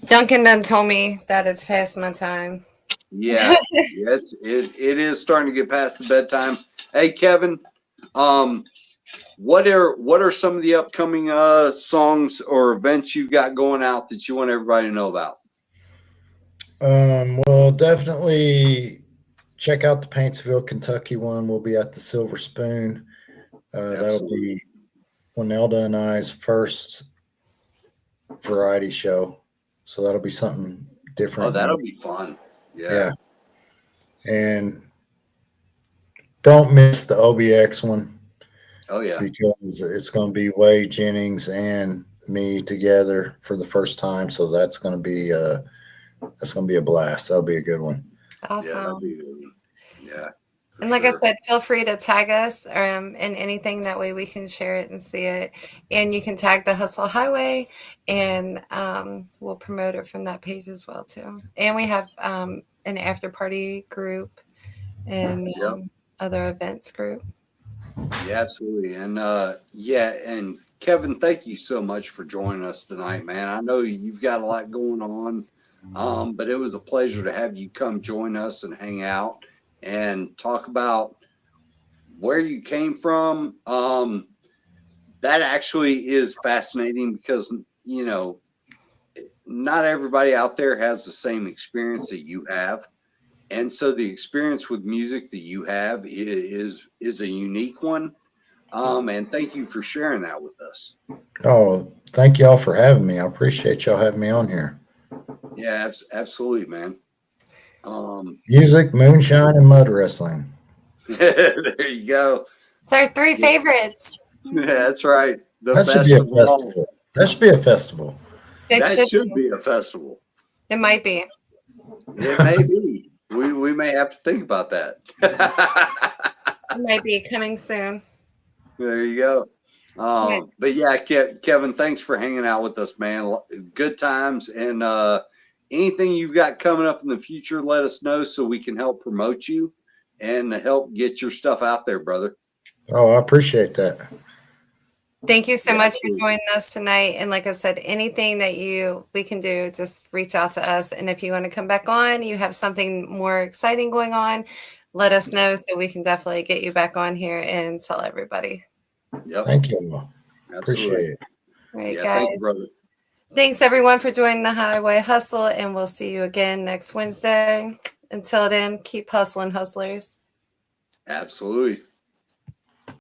Duncan done told me that it's past my time. Yeah, it is starting to get past the bedtime. Hey, Kevin, what are some of the upcoming songs or events you got going out that you want everybody to know about? Well, definitely check out the Paintsville, Kentucky one. We'll be at the Silver Spoon. That'll be Winelda and I's first variety show. So that'll be something different. Oh, that'll be fun. Yeah. And don't miss the OBX one. Oh, yeah. Because it's going to be Wade Jennings and me together for the first time. So that's going to be a blast. That'll be a good one. Awesome. Yeah, that'll be good. Yeah. And like I said, feel free to tag us in anything. That way we can share it and see it. And you can tag the Hustle Highway, and we'll promote it from that page as well, too. And we have an after party group and other events group. Yeah, absolutely. And and Kevin, thank you so much for joining us tonight, man. I know you've got a lot going on, but it was a pleasure to have you come join us and hang out and talk about where you came from. That actually is fascinating because, you know, not everybody out there has the same experience that you have. And so the experience with music that you have is a unique one. And thank you for sharing that with us. Oh, thank y'all for having me. I appreciate y'all having me on here. Yeah, absolutely, man. Music, moonshine, and mud wrestling. There you go. It's our three favorites. Yeah, that's right. That should be a festival. That should be a festival. That should be a festival. It might be. It may be. We may have to think about that. It might be coming soon. There you go. But yeah, Kevin, thanks for hanging out with us, man. Good times. And anything you've got coming up in the future, let us know so we can help promote you and help get your stuff out there, brother. Oh, I appreciate that. Thank you so much for joining us tonight. And like I said, anything that we can do, just reach out to us. And if you want to come back on, you have something more exciting going on, let us know so we can definitely get you back on here and tell everybody. Yep. Thank you. Appreciate it. All right, guys. Thank you, brother. Thanks everyone for joining the Highway Hustle, and we'll see you again next Wednesday. Until then, keep hustling, hustlers. Absolutely.